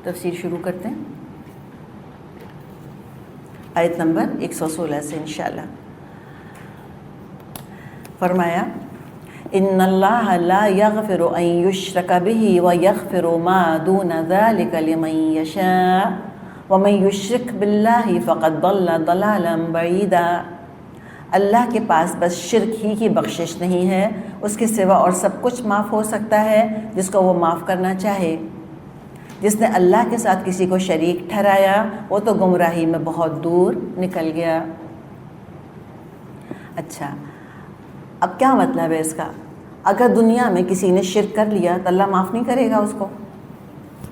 تفسیر شروع کرتے ہیں آیت نمبر 116 سے انشاءاللہ۔ فرمایا ان اللہ لا یغفر ان یشرک بہ ویغفر ما دون ذلک لمن یشاء ومن یشرک باللہ فقد ضل ضلالا بعیدا۔ اللہ کے پاس بس شرک ہی کی بخشش نہیں ہے، اس کے سوا اور سب کچھ معاف ہو سکتا ہے جس کو وہ معاف کرنا چاہے۔ جس نے اللہ کے ساتھ کسی کو شریک ٹھہرایا وہ تو گمراہی میں بہت دور نکل گیا۔ اچھا، اب کیا مطلب ہے اس کا؟ اگر دنیا میں کسی نے شرک کر لیا تو اللہ معاف نہیں کرے گا اس کو؟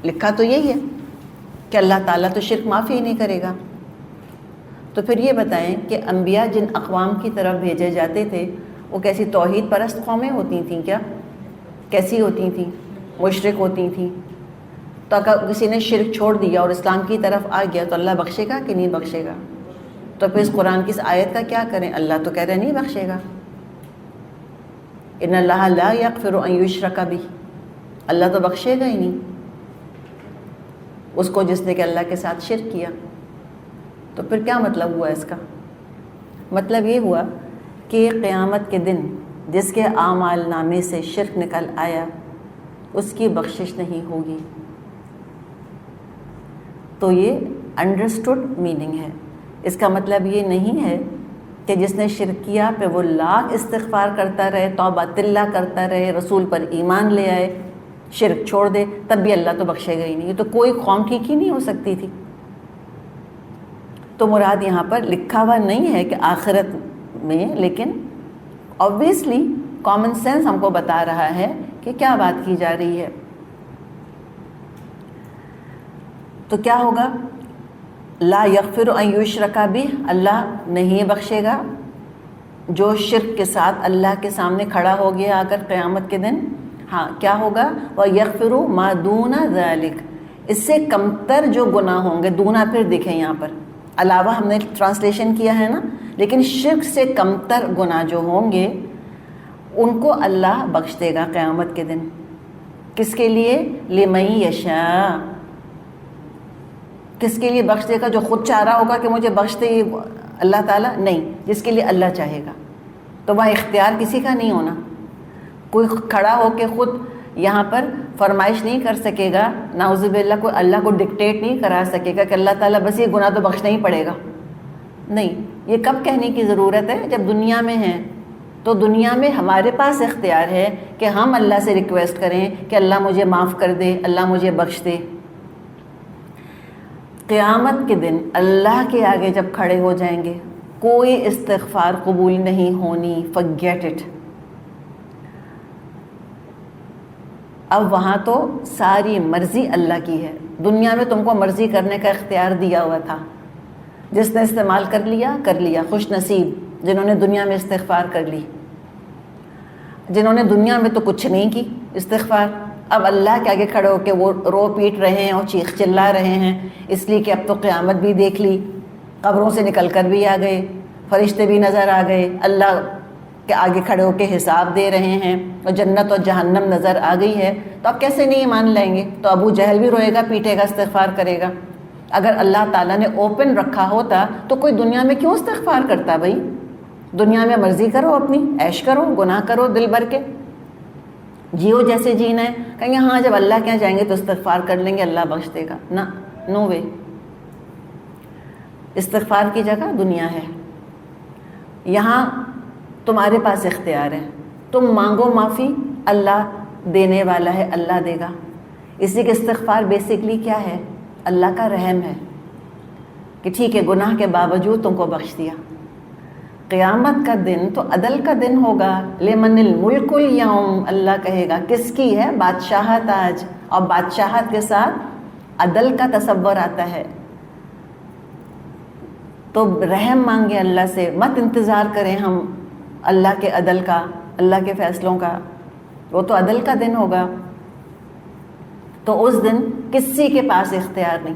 لکھا تو یہی ہے کہ اللہ تعالیٰ تو شرک معاف ہی نہیں کرے گا۔ تو پھر یہ بتائیں کہ انبیاء جن اقوام کی طرف بھیجے جاتے تھے وہ کیسی توحید پرست قومیں ہوتی تھیں کیا؟ کیسی ہوتی تھیں؟ مشرک ہوتی تھیں۔ تو اگر کسی نے شرک چھوڑ دیا اور اسلام کی طرف آ گیا تو اللہ بخشے گا کہ نہیں بخشے گا؟ تو پھر اس قرآن کی اس آیت کا کیا کریں؟ اللہ تو کہہ رہے نہیں بخشے گا۔ ان اللہ لا یغفر ان یشرک بہ، اللہ تو بخشے گا ہی نہیں اس کو جس نے کہ اللہ کے ساتھ شرک کیا۔ تو پھر کیا مطلب ہوا اس کا؟ مطلب یہ ہوا کہ قیامت کے دن جس کے اعمال نامے سے شرک نکل آیا اس کی بخشش نہیں ہوگی۔ تو یہ انڈرسٹوڈ میننگ ہے، اس کا مطلب یہ نہیں ہے کہ جس نے شرک کیا پہ وہ لاکھ استغفار کرتا رہے، توبہ تلہ کرتا رہے، رسول پر ایمان لے آئے، شرک چھوڑ دے تب بھی اللہ تو بخشے گا ہی نہیں۔ یہ تو کوئی قوم ٹھیک ہی نہیں ہو سکتی تھی۔ تو مراد یہاں پر لکھا ہوا نہیں ہے کہ آخرت میں، لیکن obviously کامن سینس ہم کو بتا رہا ہے کہ کیا بات کی جا رہی ہے۔ تو کیا ہوگا؟ لا یغفر ان یشرک بہ، اللہ نہیں بخشے گا جو شرک کے ساتھ اللہ کے سامنے کھڑا ہو گیا آ کر قیامت کے دن۔ ہاں کیا ہوگا؟ وَيَغْفِرُ مَا دُونَ ذَلِكَ، اس سے کمتر جو گناہ ہوں گے، دونا پھر دکھیں یہاں پر، علاوہ ہم نے ٹرانسلیشن کیا ہے نا، لیکن شرک سے کمتر گناہ جو ہوں گے ان کو اللہ بخش دے گا قیامت کے دن۔ کس کے لیے؟ لِمَن یشاء، کس کے لیے بخش دے گا؟ جو خود چاہ رہا ہوگا کہ مجھے بخش دے اللہ تعالیٰ، نہیں، جس کے لیے اللہ چاہے گا۔ تو وہاں اختیار کسی کا نہیں ہونا، کوئی کھڑا ہو کے خود یہاں پر فرمائش نہیں کر سکے گا، نعوذ باللہ، کوئی اللہ کو ڈکٹیٹ نہیں کرا سکے گا کہ اللہ تعالیٰ بس یہ گناہ تو بخشنا ہی پڑے گا۔ نہیں، یہ کب کہنے کی ضرورت ہے؟ جب دنیا میں ہیں۔ تو دنیا میں ہمارے پاس اختیار ہے کہ ہم اللہ سے ریکویسٹ کریں کہ اللہ مجھے معاف کر دے، اللہ مجھے بخش دے۔ قیامت کے دن اللہ کے آگے جب کھڑے ہو جائیں گے کوئی استغفار قبول نہیں ہونی، forget it۔ اب وہاں تو ساری مرضی اللہ کی ہے۔ دنیا میں تم کو مرضی کرنے کا اختیار دیا ہوا تھا، جس نے استعمال کر لیا کر لیا، خوش نصیب جنہوں نے دنیا میں استغفار کر لی۔ جنہوں نے دنیا میں تو کچھ نہیں کی استغفار، اب اللہ کے آگے کھڑے ہو کے وہ رو پیٹ رہے ہیں اور چیخ چلا رہے ہیں، اس لیے کہ اب تو قیامت بھی دیکھ لی، قبروں سے نکل کر بھی آ گئے، فرشتے بھی نظر آ گئے، اللہ کے آگے کھڑے ہو کے حساب دے رہے ہیں، اور جنت اور جہنم نظر آ گئی ہے، تو اب کیسے نہیں مان لیں گے؟ تو ابو جہل بھی روئے گا، پیٹے گا، استغفار کرے گا۔ اگر اللہ تعالیٰ نے اوپن رکھا ہوتا تو کوئی دنیا میں کیوں استغفار کرتا؟ بھائی دنیا میں مرضی کرو، اپنی عیش کرو، گناہ کرو دل بھر کے، جیو جیسے جینا ہے۔ کہیں گے ہاں جب اللہ کے یہاں جائیں گے تو استغفار کر لیں گے، اللہ بخش دے گا۔ نہ، نو وے۔ استغفار کی جگہ دنیا ہے، یہاں تمہارے پاس اختیار ہے، تم مانگو معافی، اللہ دینے والا ہے، اللہ دے گا۔ اسی کے استغفار بیسکلی کیا ہے؟ اللہ کا رحم ہے کہ ٹھیک ہے گناہ کے باوجود تم کو بخش دیا۔ قیامت کا دن تو عدل کا دن ہوگا، لمن الملک اليوم، اللہ کہے گا کس کی ہے بادشاہت آج، اور بادشاہت کے ساتھ عدل کا تصور آتا ہے۔ تو رحم مانگے اللہ سے، مت انتظار کریں ہم اللہ کے عدل کا، اللہ کے فیصلوں کا، وہ تو عدل کا دن ہوگا۔ تو اس دن کسی کے پاس اختیار نہیں۔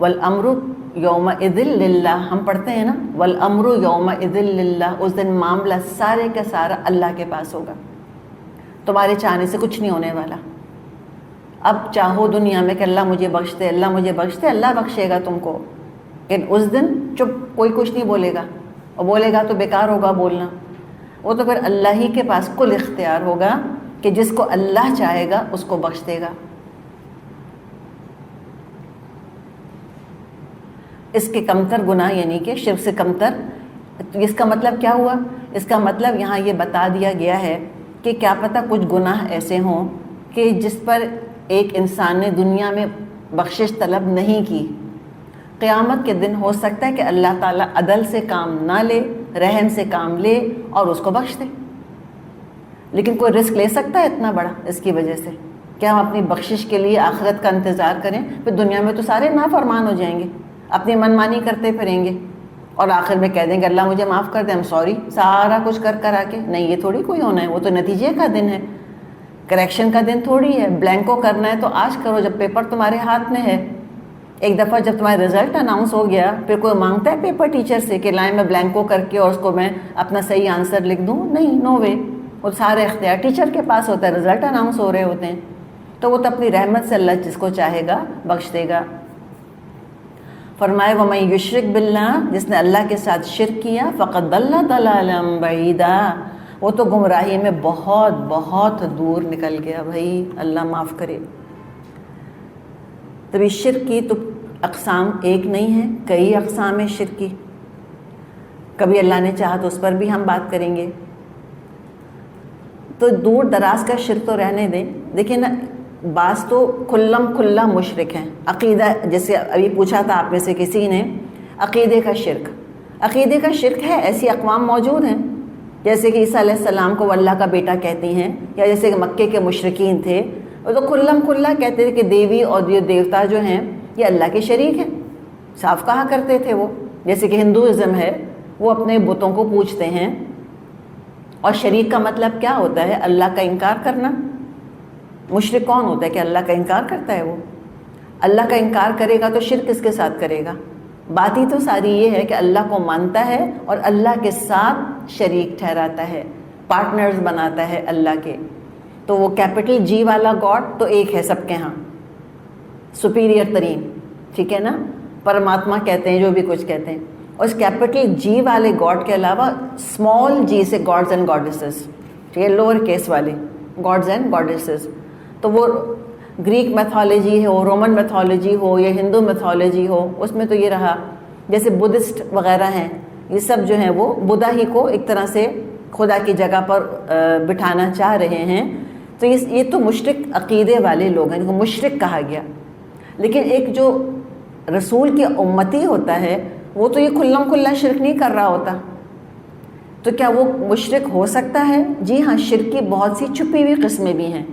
والامر یومئذ للہ، ہم پڑھتے ہیں نا والامر یومئذ للہ، اس دن معاملہ سارے کا سارا اللہ کے پاس ہوگا، تمہارے چاہنے سے کچھ نہیں ہونے والا۔ اب چاہو دنیا میں کہ اللہ مجھے بخش دے، اللہ مجھے بخش دے، اللہ بخشے گا تم کو، لیکن اس دن چپ، کوئی کچھ نہیں بولے گا، اور بولے گا تو بیکار ہوگا بولنا، وہ تو پھر اللہ ہی کے پاس کل اختیار ہوگا کہ جس کو اللہ چاہے گا اس کو بخش دے گا۔ اس کے کمتر گناہ، یعنی کہ شرک سے کمتر، اس کا مطلب کیا ہوا؟ اس کا مطلب یہاں یہ بتا دیا گیا ہے کہ کیا پتہ کچھ گناہ ایسے ہوں کہ جس پر ایک انسان نے دنیا میں بخشش طلب نہیں کی، قیامت کے دن ہو سکتا ہے کہ اللہ تعالیٰ عدل سے کام نہ لے، رحم سے کام لے اور اس کو بخش دے۔ لیکن کوئی رسک لے سکتا ہے اتنا بڑا اس کی وجہ سے؟ کیا ہم اپنی بخشش کے لیے آخرت کا انتظار کریں؟ پھر دنیا میں تو سارے نافرمان ہو جائیں گے، اپنی منمانی کرتے پھریں گے، اور آخر میں کہہ دیں گے اللہ مجھے معاف کر دے، ہم سوری، سارا کچھ کر آ کے۔ نہیں، یہ تھوڑی کوئی ہونا ہے، وہ تو نتیجے کا دن ہے، کریکشن کا دن تھوڑی ہے۔ بلینکو کرنا ہے تو آج کرو جب پیپر تمہارے ہاتھ میں ہے۔ ایک دفعہ جب تمہارا رزلٹ اناؤنس ہو گیا، پھر کوئی مانگتا ہے پیپر ٹیچر سے کہ لائن میں بلینکو کر کے اور اس کو میں اپنا صحیح آنسر لکھ دوں؟ نہیں، نو وے، وہ سارے اختیار ٹیچر کے پاس ہوتا ہے، رزلٹ اناؤنس ہو رہے ہوتے ہیں، تو وہ تو اپنی رحمت سے اللہ جس کو چاہے گا بخش دے گا۔ فرمائے وَمَن یشرک باللہ، جس نے اللہ کے ساتھ شرک کیا، فقد ضل ضلالا بعیدا، وہ تو گمراہی میں بہت بہت دور نکل گیا۔ بھائی اللہ معاف کرے۔ تبھی شرک کی تو اقسام ایک نہیں ہے، کئی اقسام ہیں شرک کی، کبھی اللہ نے چاہا تو اس پر بھی ہم بات کریں گے۔ تو دور دراز کا شرک تو رہنے دیں، دیکھیں نا، بعض تو کھلا مشرک ہیں، عقیدہ، جیسے ابھی پوچھا تھا آپ میں سے کسی نے، عقیدے کا شرک، عقیدے کا شرک ہے، ایسی اقوام موجود ہیں جیسے کہ عیسیٰ علیہ السلام کو وہ اللہ کا بیٹا کہتی ہیں، یا جیسے کہ مکے کے مشرکین تھے، وہ تو کھلا کہتے تھے کہ دیوی اور یہ دیوتا جو ہیں یہ اللہ کے شریک ہیں، صاف کہا کرتے تھے وہ۔ جیسے کہ ہندوازم ہے، وہ اپنے بتوں کو پوجتے ہیں، اور شریک کا مطلب کیا ہوتا ہے؟ اللہ کا انکار کرنا۔ مشرک کون ہوتا ہے کہ اللہ کا انکار کرتا ہے؟ وہ اللہ کا انکار کرے گا تو شرک کس کے ساتھ کرے گا؟ بات ہی تو ساری یہ ہے کہ اللہ کو مانتا ہے اور اللہ کے ساتھ شریک ٹھہراتا ہے، پارٹنرز بناتا ہے اللہ کے۔ تو وہ کیپٹل جی والا گاڈ تو ایک ہے سب کے ہاں، سپیریئر ترین، ٹھیک ہے نا، پرماتما کہتے ہیں جو بھی کچھ کہتے ہیں، اور اس کیپٹل جی والے گاڈ کے علاوہ اسمال جی سے گاڈز اینڈ گاڈیسز، ٹھیک ہے، لوور کیس والے گاڈز اینڈ گاڈیسز۔ تو وہ گریک میتھالوجی ہو، رومن میتھالوجی ہو یا ہندو میتھالوجی ہو، اس میں تو یہ رہا، جیسے بدھسٹ وغیرہ ہیں، یہ سب جو ہیں وہ بدھا ہی کو ایک طرح سے خدا کی جگہ پر بٹھانا چاہ رہے ہیں۔ تو یہ تو مشرک عقیدے والے لوگ ہیں، ان کو مشرک کہا گیا۔ لیکن ایک جو رسول کی امتی ہوتا ہے وہ تو یہ کھلا شرک نہیں کر رہا ہوتا، تو کیا وہ مشرک ہو سکتا ہے؟ جی ہاں، شرک کی بہت سی چھپی ہوئی قسمیں بھی ہیں۔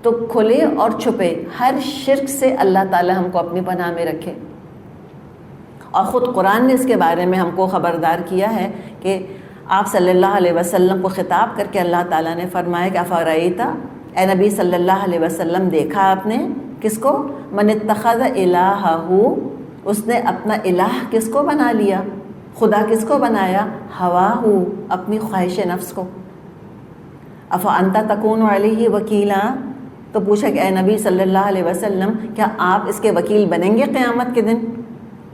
تو کھلے اور چھپے ہر شرک سے اللہ تعالی ہم کو اپنی پناہ میں رکھے، اور خود قرآن نے اس کے بارے میں ہم کو خبردار کیا ہے کہ آپ صلی اللہ علیہ وسلم کو خطاب کر کے اللہ تعالیٰ نے فرمایا کہ افرأیتا، اے نبی صلی اللہ علیہ وسلم، دیکھا آپ نے کس کو؟ من اتخذ الہہ، اس نے اپنا الہ کس کو بنا لیا؟ خدا کس کو بنایا؟ ہواہ، اپنی خواہش نفس کو۔ افانت تکون علیہ وکیلا، تو پوچھا کہ اے نبی صلی اللہ علیہ وسلم، کیا آپ اس کے وکیل بنیں گے قیامت کے دن،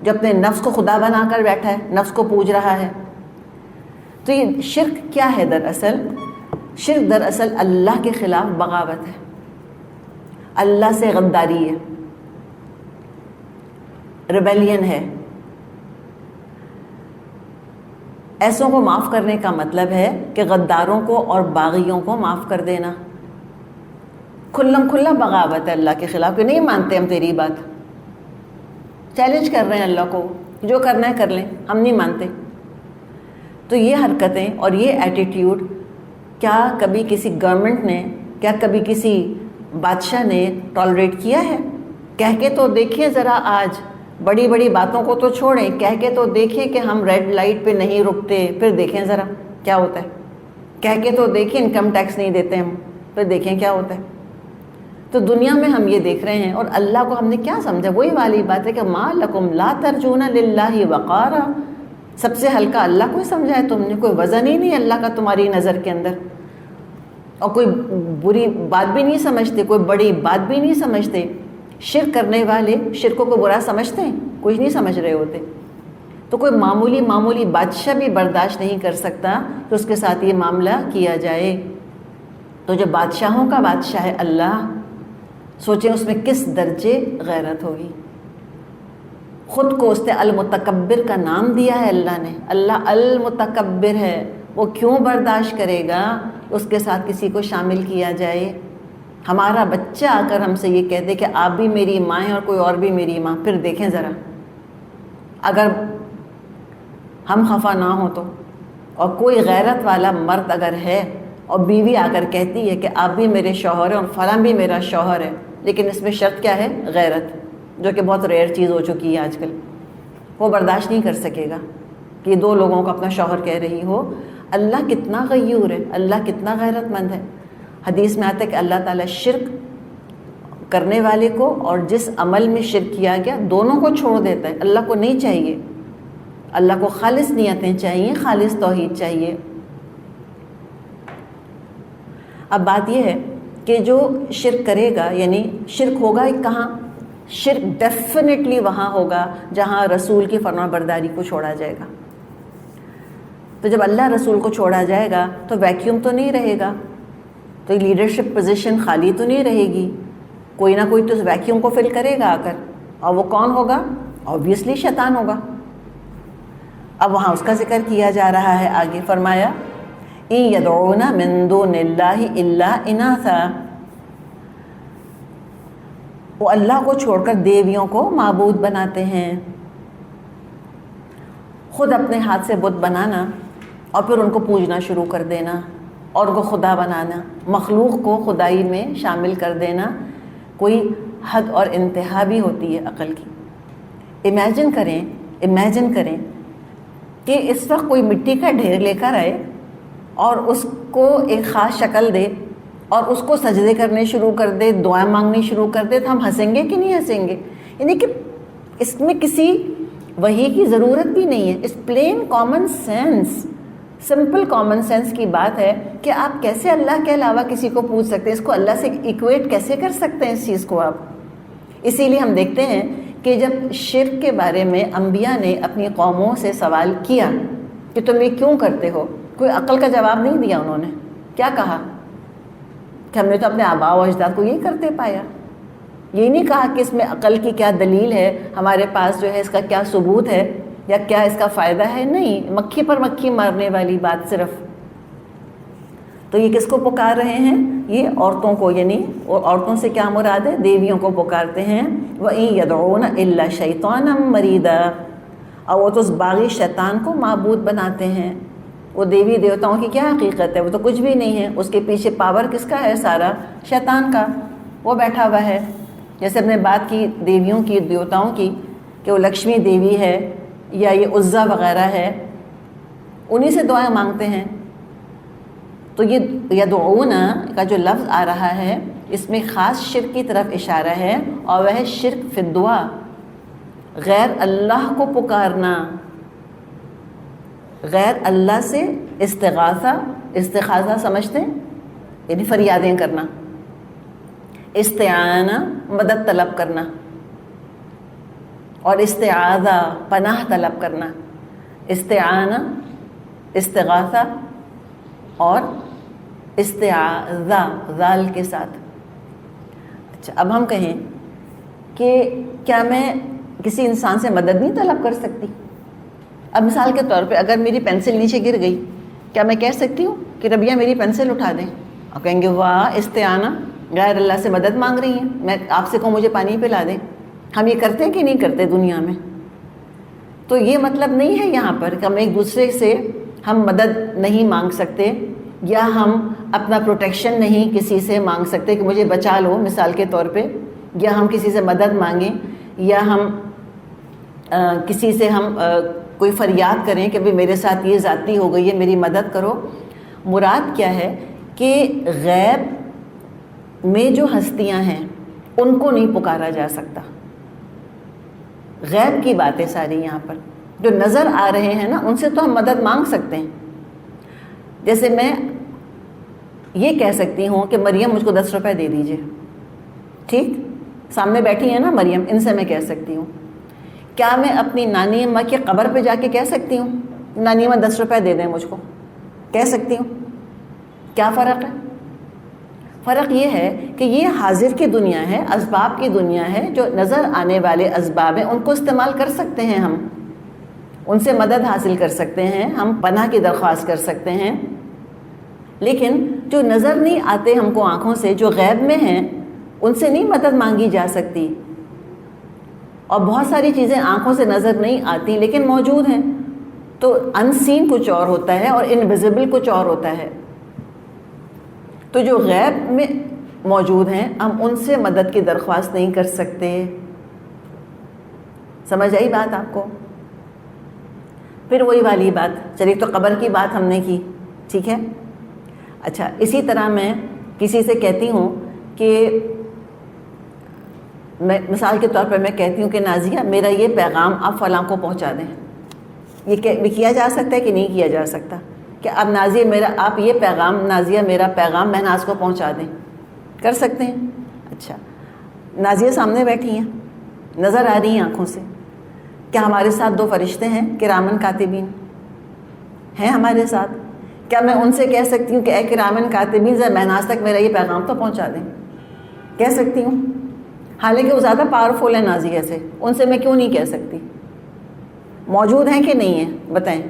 جو اپنے نفس کو خدا بنا کر بیٹھا ہے، نفس کو پوج رہا ہے؟ تو یہ شرک کیا ہے دراصل؟ شرک دراصل اللہ کے خلاف بغاوت ہے، اللہ سے غداری ہے، ریبیلین ہے۔ ایسوں کو معاف کرنے کا مطلب ہے کہ غداروں کو اور باغیوں کو معاف کر دینا۔ کھلا بغاوت ہے اللہ کے خلاف کہ نہیں مانتے ہم تیری بات، چیلنج کر رہے ہیں اللہ کو، جو کرنا ہے کر لیں، ہم نہیں مانتے۔ تو یہ حرکتیں اور یہ ایٹیٹیوڈ کیا کبھی کسی گورنمنٹ نے، کیا کبھی کسی بادشاہ نے ٹالریٹ کیا ہے؟ کہہ کے تو دیکھیں ذرا، آج بڑی بڑی باتوں کو تو چھوڑیں، کہہ کے تو دیکھیں کہ ہم ریڈ لائٹ پہ نہیں رکتے، پھر دیکھیں ذرا کیا ہوتا ہے۔ کہہ کے تو دیکھیں انکم ٹیکس نہیں دیتے ہم، پھر دیکھیں کیا ہوتا ہے۔ تو دنیا میں ہم یہ دیکھ رہے ہیں، اور اللہ کو ہم نے کیا سمجھا؟ وہی والی بات ہے کہ ما لکم لا ترجون للہ وقارا، سب سے ہلکا اللہ کو ہی سمجھا ہے تم نے، کوئی وزن ہی نہیں اللہ کا تمہاری نظر کے اندر۔ اور کوئی بری بات بھی نہیں سمجھتے، کوئی بڑی بات بھی نہیں سمجھتے۔ شرک کرنے والے شرکوں کو برا سمجھتے ہیں؟ کچھ نہیں سمجھ رہے ہوتے۔ تو کوئی معمولی بادشاہ بھی برداشت نہیں کر سکتا کہ اس کے ساتھ یہ معاملہ کیا جائے۔ تو جو بادشاہوں کا بادشاہ ہے اللہ، سوچیں اس میں کس درجے غیرت ہوگی۔ خود کو اس نے المتکبر کا نام دیا ہے اللہ نے، اللہ المتکبر ہے، وہ کیوں برداشت کرے گا اس کے ساتھ کسی کو شامل کیا جائے؟ ہمارا بچہ آ کر ہم سے یہ کہہ دے کہ آپ بھی میری ماں ہیں اور کوئی اور بھی میری ماں، پھر دیکھیں ذرا، اگر ہم خفا نہ ہوں تو۔ اور کوئی غیرت والا مرد اگر ہے اور بیوی آ کر کہتی ہے کہ آپ بھی میرے شوہر ہیں اور فلاں بھی میرا شوہر ہے، لیکن اس میں شرط کیا ہے؟ غیرت، جو کہ بہت ریئر چیز ہو چکی ہے آج کل، وہ برداشت نہیں کر سکے گا کہ دو لوگوں کو اپنا شوہر کہہ رہی ہو۔ اللہ کتنا غیور ہے، اللہ کتنا غیرت مند ہے۔ حدیث میں آتا ہے کہ اللہ تعالیٰ شرک کرنے والے کو اور جس عمل میں شرک کیا گیا دونوں کو چھوڑ دیتا ہے۔ اللہ کو نہیں چاہیے، اللہ کو خالص نیتیں چاہیے، خالص توحید چاہیے۔ اب بات یہ ہے کہ جو شرک کرے گا، یعنی شرک ہوگا کہاں؟ شرک ڈیفینیٹلی وہاں ہوگا جہاں رسول کی فرما برداری کو چھوڑا جائے گا۔ تو جب اللہ رسول کو چھوڑا جائے گا تو ویکیوم تو نہیں رہے گا، تو لیڈرشپ پوزیشن خالی تو نہیں رہے گی، کوئی نہ کوئی تو اس ویکیوم کو فل کرے گا آ کر، اور وہ کون ہوگا؟ آبویسلی شیطان ہوگا۔ اب وہاں اس کا ذکر کیا جا رہا ہے، آگے فرمایا اِن يَدْعُونَ مِن دُونِ اللَّهِ إِلَّا إِنَاثًا، وہ اللہ کو چھوڑ کر دیویوں کو معبود بناتے ہیں۔ خود اپنے ہاتھ سے بت بنانا اور پھر ان کو پوجنا شروع کر دینا اور ان کو خدا بنانا، مخلوق کو خدائی میں شامل کر دینا، کوئی حد اور انتہا بھی ہوتی ہے عقل کی۔ امیجن کریں کہ اس وقت کوئی مٹی کا ڈھیر لے کر آئے اور اس کو ایک خاص شکل دے اور اس کو سجدے کرنے شروع کر دے، دعائیں مانگنی شروع کر دے، تو ہم ہنسیں گے کہ نہیں ہنسیں گے؟ یعنی کہ اس میں کسی وحی کی ضرورت بھی نہیں ہے، اس plain common sense, simple common sense کی بات ہے کہ آپ کیسے اللہ کے علاوہ کسی کو پوچھ سکتے ہیں، اس کو اللہ سے ایکویٹ کیسے کر سکتے ہیں اس چیز کو آپ؟ اسی لیے ہم دیکھتے ہیں کہ جب شرک کے بارے میں انبیاء نے اپنی قوموں سے سوال کیا کہ تم یہ کیوں کرتے ہو، کوئی عقل کا جواب نہیں دیا۔ انہوں نے کیا کہا کہ ہم نے تو اپنے آباء و اجداد کو یہی کرتے پایا۔ یہ نہیں کہا کہ اس میں عقل کی کیا دلیل ہے، ہمارے پاس جو ہے اس کا کیا ثبوت ہے یا کیا اس کا فائدہ ہے، نہیں، مکھی پر مکھی مارنے والی بات صرف۔ تو یہ کس کو پکار رہے ہیں؟ یہ عورتوں کو، یعنی عورتوں سے کیا مراد ہے؟ دیویوں کو پکارتے ہیں۔ وَإِن يَدْعُونَ إِلَّا شَيْطَانًا مَرِيدًا، اور وہ تو اس باغی شیطان کو معبود بناتے ہیں۔ وہ دیوی دیوتاؤں کی کیا حقیقت ہے؟ وہ تو کچھ بھی نہیں ہے، اس کے پیچھے پاور کس کا ہے؟ سارا شیطان کا، وہ بیٹھا ہوا ہے۔ جیسے ہم نے بات کی دیویوں کی، دیوتاؤں کی، کہ وہ لکشمی دیوی ہے یا یہ عزا وغیرہ ہے، انہی سے دعائیں مانگتے ہیں۔ تو یہ یدعون کا جو لفظ آ رہا ہے اس میں خاص شرک کی طرف اشارہ ہے، اور وہ ہے شرک فی الدعا، غیر اللہ کو پکارنا، غیر اللہ سے استغاثہ سمجھتے ہیں، یعنی فریادیں کرنا، استعانہ مدد طلب کرنا، اور استعاذہ پناہ طلب کرنا، استعانہ استغاثہ اور استعاذہ ذال کے ساتھ۔ اچھا، اب ہم کہیں کہ کیا میں کسی انسان سے مدد نہیں طلب کر سکتی؟ اب مثال کے طور پہ اگر میری پینسل نیچے گر گئی، کیا میں کہہ سکتی ہوں کہ ربیہ میری پینسل اٹھا دیں؟ اور کہیں گے واہ استعانہ، غیر اللہ سے مدد مانگ رہی ہیں، میں آپ سے کہوں مجھے پانی پلا دیں۔ ہم یہ کرتے ہیں کہ نہیں کرتے دنیا میں؟ تو یہ مطلب نہیں ہے یہاں پر کہ ہم ایک دوسرے سے ہم مدد نہیں مانگ سکتے، یا ہم اپنا پروٹیکشن نہیں کسی سے مانگ سکتے کہ مجھے بچا لو مثال کے طور پہ، یا ہم کسی سے مدد مانگیں، یا ہم کسی سے ہم کوئی فریاد کریں کہ بھئی میرے ساتھ یہ زیادتی ہو گئی ہے، میری مدد کرو۔ مراد کیا ہے کہ غیب میں جو ہستیاں ہیں ان کو نہیں پکارا جا سکتا۔ غیب کی باتیں ساری یہاں پر جو نظر آ رہے ہیں نا، ان سے تو ہم مدد مانگ سکتے ہیں۔ جیسے میں یہ کہہ سکتی ہوں کہ مریم مجھ کو 10 روپے دے دیجئے، ٹھیک، سامنے بیٹھی ہیں نا مریم، ان سے میں کہہ سکتی ہوں۔ کیا میں اپنی نانی اماں کی قبر پہ جا کے کہہ سکتی ہوں نانی اماں 10 روپے دے دیں مجھ کو؟ کہہ سکتی ہوں؟ کیا فرق ہے؟ فرق یہ ہے کہ یہ حاضر کی دنیا ہے، اسباب کی دنیا ہے، جو نظر آنے والے اسباب ہیں ان کو استعمال کر سکتے ہیں، ہم ان سے مدد حاصل کر سکتے ہیں، ہم پناہ کی درخواست کر سکتے ہیں، لیکن جو نظر نہیں آتے ہم کو آنکھوں سے، جو غیب میں ہیں، ان سے نہیں مدد مانگی جا سکتی۔ اور بہت ساری چیزیں آنکھوں سے نظر نہیں آتی لیکن موجود ہیں، تو ان سین کچھ اور ہوتا ہے اور انویزیبل کچھ اور ہوتا ہے۔ تو جو غیب میں موجود ہیں ہم ان سے مدد کی درخواست نہیں کر سکتے۔ سمجھ آئی بات آپ کو؟ پھر وہی والی بات، چلیے تو قبر کی بات ہم نے کی، ٹھیک ہے۔ اچھا، اسی طرح میں کسی سے کہتی ہوں کہ میں مثال کے طور پر میں کہتی ہوں کہ نازیہ میرا یہ پیغام آپ فلاں کو پہنچا دیں، یہ کیا جا سکتا ہے کہ نہیں کیا جا سکتا؟ کہ اب نازیہ میرا آپ یہ پیغام، نازیہ میرا پیغام مہناز کو پہنچا دیں، کر سکتے ہیں؟ اچھا، نازیہ سامنے بیٹھی ہیں، نظر آ رہی ہیں آنکھوں سے، کیا ہمارے ساتھ 2 فرشتے ہیں کرامن کاتبین ہیں ہمارے ساتھ؟ کیا میں ان سے کہہ سکتی ہوں کہ اے کرامن کاتبین ذرا مہناز تک میرا یہ پیغام تو پہنچا دیں؟ کہہ سکتی ہوں، حالانکہ وہ زیادہ پاورفل ہے نازیہ سے، ان سے میں کیوں نہیں کہہ سکتی؟ موجود ہیں کہ نہیں ہیں بتائیں؟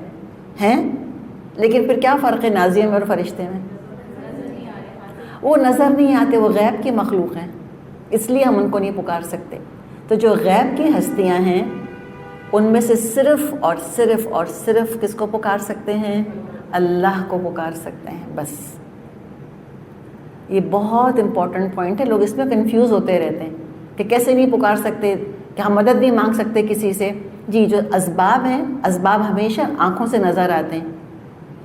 ہیں، لیکن پھر کیا فرق ہے نازیہ میں اور فرشتے میں؟ وہ نظر نہیں آتے، وہ غیب کی مخلوق ہیں، اس لیے ہم ان کو نہیں پکار سکتے۔ تو جو غیب کی ہستیاں ہیں ان میں سے صرف اور صرف اور صرف کس کو پکار سکتے ہیں؟ اللہ کو پکار سکتے ہیں، بس۔ یہ بہت امپورٹنٹ پوائنٹ ہے، لوگ اس میں کنفیوز ہوتے رہتے ہیں کہ کیسے نہیں پکار سکتے، کہ ہم مدد نہیں مانگ سکتے کسی سے۔ جی، جو اسباب ہیں، اسباب ہمیشہ آنکھوں سے نظر آتے ہیں،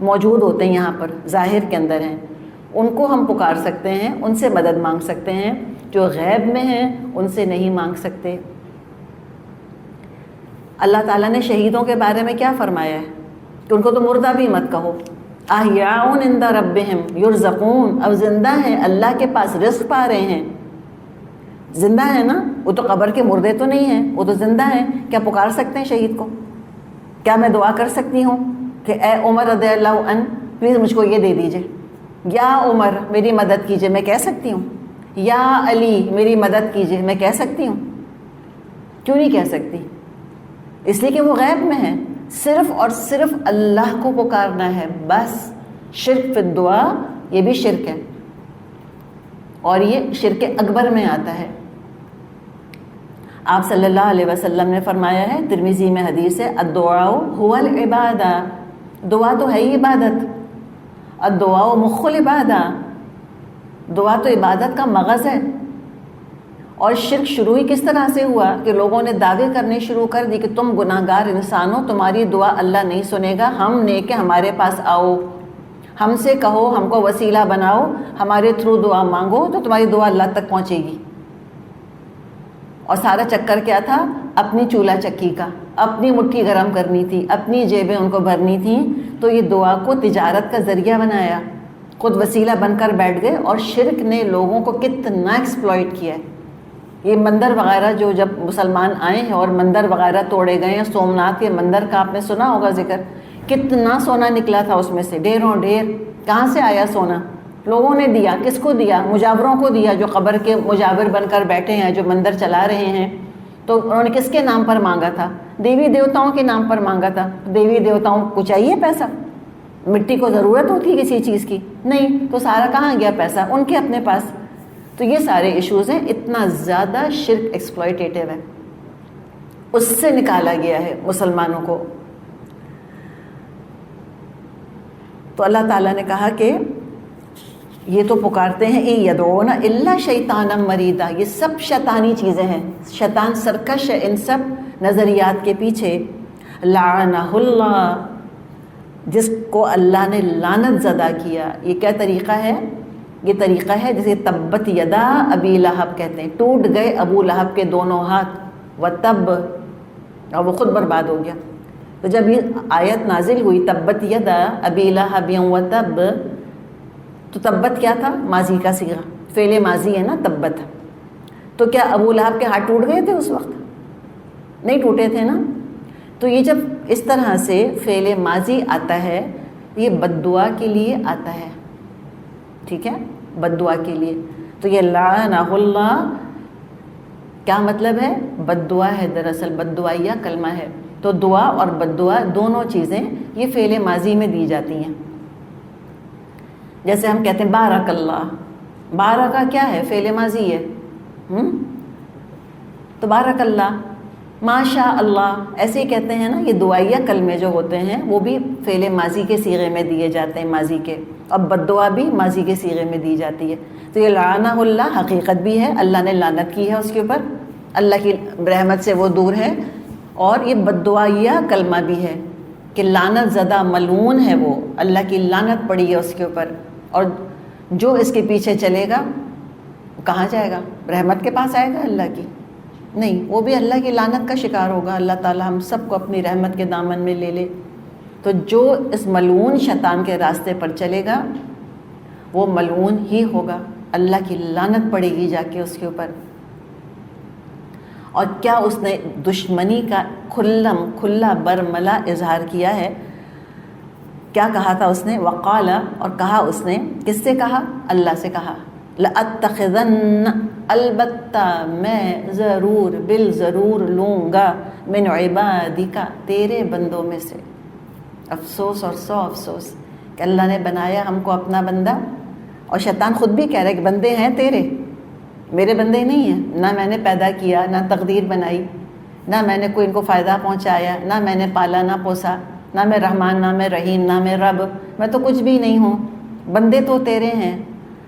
موجود ہوتے ہیں، یہاں پر ظاہر کے اندر ہیں، ان کو ہم پکار سکتے ہیں، ان سے مدد مانگ سکتے ہیں۔ جو غیب میں ہیں ان سے نہیں مانگ سکتے۔ اللہ تعالیٰ نے شہیدوں کے بارے میں کیا فرمایا ہے کہ ان کو تو مردہ بھی مت کہو، احیاء عند ربہم یرزقون، اب زندہ ہیں، اللہ کے پاس رزق پا رہے ہیں، زندہ ہے نا، وہ تو قبر کے مردے تو نہیں ہیں، وہ تو زندہ ہیں۔ کیا پکار سکتے ہیں شہید کو؟ کیا میں دعا کر سکتی ہوں کہ اے عمر رضی اللہ عنہ پلیز مجھ کو یہ دے دیجئے، یا عمر میری مدد کیجئے، میں کہہ سکتی ہوں؟ یا علی میری مدد کیجئے، میں کہہ سکتی ہوں؟ کیوں نہیں کہہ سکتی؟ اس لیے کہ وہ غیب میں ہیں، صرف اور صرف اللہ کو پکارنا ہے، بس۔ شرک فی الدعا، یہ بھی شرک ہے، اور یہ شرک اکبر میں آتا ہے۔ آپ صلی اللہ علیہ وسلم نے فرمایا ہے، ترمذی میں حدیث ہے، الدعاء هو العبادہ، دعا تو ہے ہی عبادت، الدعاء مخ العبادہ، دعا تو عبادت کا مغز ہے۔ اور شرک شروع ہی کس طرح سے ہوا کہ لوگوں نے دعوے کرنے شروع کر دی کہ تم گناہگار انسان ہو، تمہاری دعا اللہ نہیں سنے گا، ہم نیک ہیں، ہمارے پاس آؤ، ہم سے کہو، ہم کو وسیلہ بناؤ، ہمارے تھرو دعا مانگو تو تمہاری دعا اللہ تک پہنچے گی۔ اور سارا چکر کیا تھا؟ اپنی چولہا چکی کا، اپنی مٹھی گرم کرنی تھی، اپنی جیبیں ان کو بھرنی تھیں، تو یہ دعا کو تجارت کا ذریعہ بنایا، خود وسیلہ بن کر بیٹھ گئے۔ اور شرک نے لوگوں کو کتنا ایکسپلائٹ کیا ہے۔ یہ مندر وغیرہ جو جب مسلمان آئے ہیں اور مندر وغیرہ توڑے گئے ہیں، سومناتھ کے مندر کا آپ نے سنا ہوگا ذکر، کتنا سونا نکلا تھا اس میں سے، ڈھیروں ڈھیر۔ کہاں سے آیا سونا؟ لوگوں نے دیا۔ کس کو دیا؟ مجاوروں کو دیا، جو قبر کے مجاور بن کر بیٹھے ہیں، جو مندر چلا رہے ہیں۔ تو انہوں نے کس کے نام پر مانگا تھا؟ دیوی دیوتاؤں کے نام پر مانگا تھا۔ دیوی دیوتاؤں کو چاہیے پیسہ؟ مٹی کو ضرورت ہوتی ہے کسی چیز کی؟ نہیں، تو سارا کہاں گیا پیسہ؟ ان کے اپنے پاس۔ تو یہ سارے ایشوز ہیں، اتنا زیادہ شرک ایکسپلائٹیٹو ہے، اس سے نکالا گیا ہے مسلمانوں کو۔ تو اللہ تعالیٰ نے کہا کہ یہ تو پکارتے ہیں اِن یدعون الا شیطانا مریدا، یہ سب شیطانی چیزیں ہیں، شیطان سرکش ہے ان سب نظریات کے پیچھے۔ لعنہ اللہ، جس کو اللہ نے لعنت زدہ کیا۔ یہ کیا طریقہ ہے؟ یہ طریقہ ہے جسے تبت یدا ابی لہب کہتے ہیں، ٹوٹ گئے ابو لہب کے دونوں ہاتھ، وتب، اور وہ خود برباد ہو گیا۔ تو جب یہ آیت نازل ہوئی تبت یدا ابی لہب وتب، تو تبت کیا تھا؟ ماضی کا صیغہ، فعل ماضی ہے نا تبت. تو کیا ابو لہب کے ہاتھ ٹوٹ گئے تھے اس وقت؟ نہیں ٹوٹے تھے نا. تو یہ جب اس طرح سے فعل ماضی آتا ہے یہ بد دعا کے لیے آتا ہے، ٹھیک ہے، بد دعا کے لیے. تو یہ لعنہ اللہ کیا مطلب ہے؟ بد دعا ہے، دراصل بد دعائیہ کلمہ ہے. تو دعا اور بد دعا دونوں چیزیں یہ فعل ماضی میں دی جاتی ہیں. جیسے ہم کہتے ہیں بارک اللہ، بارکا کیا ہے؟ فعل ماضی ہے. تو بارک اللہ، ماشاء اللہ، ایسے ہی کہتے ہیں نا. یہ دعائیہ کلمے جو ہوتے ہیں وہ بھی فعل ماضی کے صیغے میں دیے جاتے ہیں، ماضی کے. اب بد دعا بھی ماضی کے صیغے میں دی جاتی ہے. تو یہ لعنہ اللہ حقیقت بھی ہے، اللہ نے لعنت کی ہے اس کے اوپر، اللہ کی رحمت سے وہ دور ہے. اور یہ بد دعائیہ کلمہ بھی ہے کہ لعنت زدہ ملعون ہے، وہ اللہ کی لعنت پڑی ہے اس کے اوپر. اور جو اس کے پیچھے چلے گا کہاں جائے گا؟ رحمت کے پاس آئے گا اللہ کی؟ نہیں، وہ بھی اللہ کی لعنت کا شکار ہوگا. اللہ تعالیٰ ہم سب کو اپنی رحمت کے دامن میں لے لے. تو جو اس ملعون شیطان کے راستے پر چلے گا وہ ملعون ہی ہوگا، اللہ کی لعنت پڑے گی جا کے اس کے اوپر. اور کیا اس نے دشمنی کا کھلا برملا اظہار کیا ہے. کیا کہا تھا اس نے؟ وقال، اور کہا اس نے، کس سے کہا؟ اللہ سے کہا. لَأَتَّخِذَنَّ، البتہ میں ضرور بالضرور لوں گا، من عبادک، تیرے بندوں میں سے. افسوس اور سو افسوس کہ اللہ نے بنایا ہم کو اپنا بندہ، اور شیطان خود بھی کہہ رہا ہے کہ بندے ہیں تیرے، میرے بندے نہیں ہیں. نہ میں نے پیدا کیا، نہ تقدیر بنائی، نہ میں نے کوئی ان کو فائدہ پہنچایا، نہ میں نے پالا نہ پوسا، نہ میں رحمان، نہ میں رحیم، نہ میں رب، میں تو کچھ بھی نہیں ہوں. بندے تو تیرے ہیں،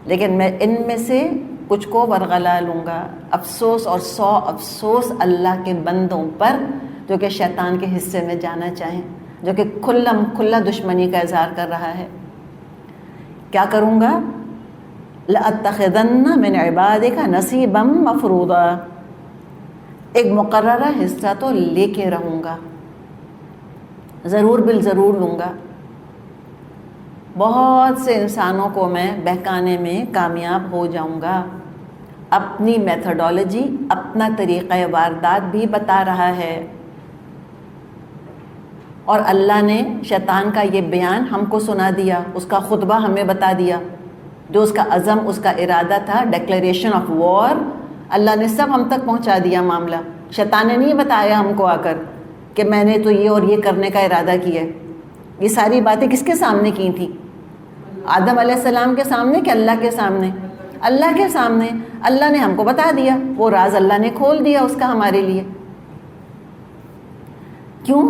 لیکن میں ان میں سے کچھ کو ورغلا لوں گا. افسوس اور سو افسوس اللہ کے بندوں پر جو کہ شیطان کے حصے میں جانا چاہیں، جو کہ کھلا دشمنی کا اظہار کر رہا ہے. کیا کروں گا؟ لَأَتَّخِذَنَّ مِنْ عِبَادِكَ نَصِيبًا مَفْرُوضًا، ایک مقررہ حصہ تو لے کے رہوں گا، ضرور بالضرور لوں گا. بہت سے انسانوں کو میں بہکانے میں کامیاب ہو جاؤں گا. اپنی میتھڈالوجی، اپنا طریقہ واردات بھی بتا رہا ہے. اور اللہ نے شیطان کا یہ بیان ہم کو سنا دیا، اس کا خطبہ ہمیں بتا دیا، جو اس کا عزم، اس کا ارادہ تھا، ڈکلیریشن آف وار، اللہ نے سب ہم تک پہنچا دیا معاملہ. شیطان نے نہیں بتایا ہم کو آ کر کہ میں نے تو یہ اور یہ کرنے کا ارادہ کیا ہے. یہ ساری باتیں کس کے سامنے کی تھیں؟ آدم علیہ السلام کے سامنے کہ اللہ کے سامنے؟ اللہ کے سامنے. اللہ نے ہم کو بتا دیا، وہ راز اللہ نے کھول دیا اس کا ہمارے لیے. کیوں؟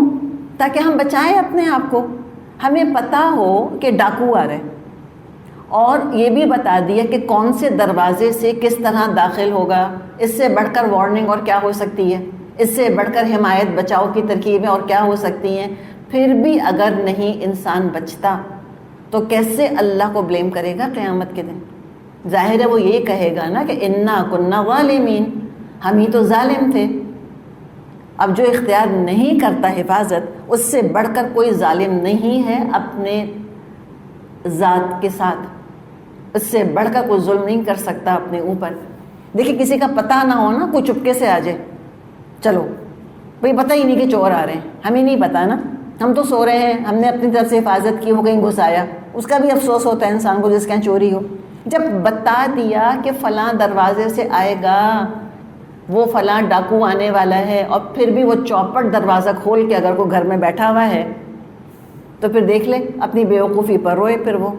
تاکہ ہم بچائیں اپنے آپ کو. ہمیں پتہ ہو کہ ڈاکو آ رہے، اور یہ بھی بتا دیا کہ کون سے دروازے سے کس طرح داخل ہوگا. اس سے بڑھ کر وارننگ اور کیا ہو سکتی ہے؟ اس سے بڑھ کر حمایت، بچاؤ کی ترکیبیں اور کیا ہو سکتی ہیں؟ پھر بھی اگر نہیں انسان بچتا تو کیسے اللہ کو بلیم کرے گا قیامت کے دن؟ ظاہر ہے وہ یہ کہے گا نا کہ انا کنا ظالمین، ہم ہی تو ظالم تھے. اب جو اختیار نہیں کرتا حفاظت، اس سے بڑھ کر کوئی ظالم نہیں ہے اپنے ذات کے ساتھ. اس سے بڑھ کر کوئی ظلم نہیں کر سکتا اپنے اوپر. دیکھیں کسی کا پتہ نہ ہو نا، کوئی چپکے سے آ جائے، چلو بھئی پتہ ہی نہیں کہ چور آ رہے ہیں، ہمیں نہیں پتہ نا، ہم تو سو رہے ہیں، ہم نے اپنی طرف سے حفاظت کی، وہ کہیں گھس آیا، اس کا بھی افسوس ہوتا ہے انسان کو جس کے یہاں چوری ہو. جب بتا دیا کہ فلاں دروازے سے آئے گا، وہ فلاں ڈاکو آنے والا ہے، اور پھر بھی وہ چوپٹ دروازہ کھول کے اگر کوئی گھر میں بیٹھا ہوا ہے تو پھر دیکھ لے اپنی بیوقوفی پر روئے پھر وہ.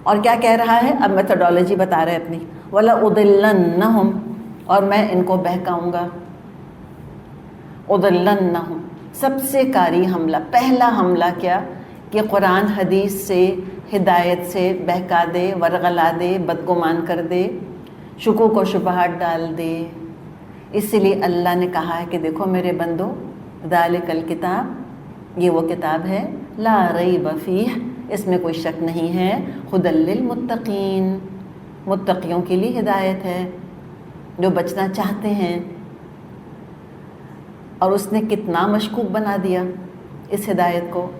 اور کیا کہہ رہا ہے؟ اب میتھڈالوجی بتا رہے اپنی. وَلَأُضِلَّنَّهُمْ، اور میں ان کو بہکاؤں گا. اُضِلَّنَّهُمْ، سب سے کاری حملہ، پہلا حملہ کیا کہ قرآن حدیث سے، ہدایت سے بہکا دے، ورغلا دے، بدگمان کر دے، شکوک و شبہات ڈال دے. اس لیے اللہ نے کہا ہے کہ دیکھو میرے بندو، ذالک الکتاب، یہ وہ کتاب ہے، لا ریب فیہ، اس میں کوئی شک نہیں ہے، ھدی للمتقین، متقیوں کے لیے ہدایت ہے جو بچنا چاہتے ہیں. اور اس نے کتنا مشکوک بنا دیا اس ہدایت کو.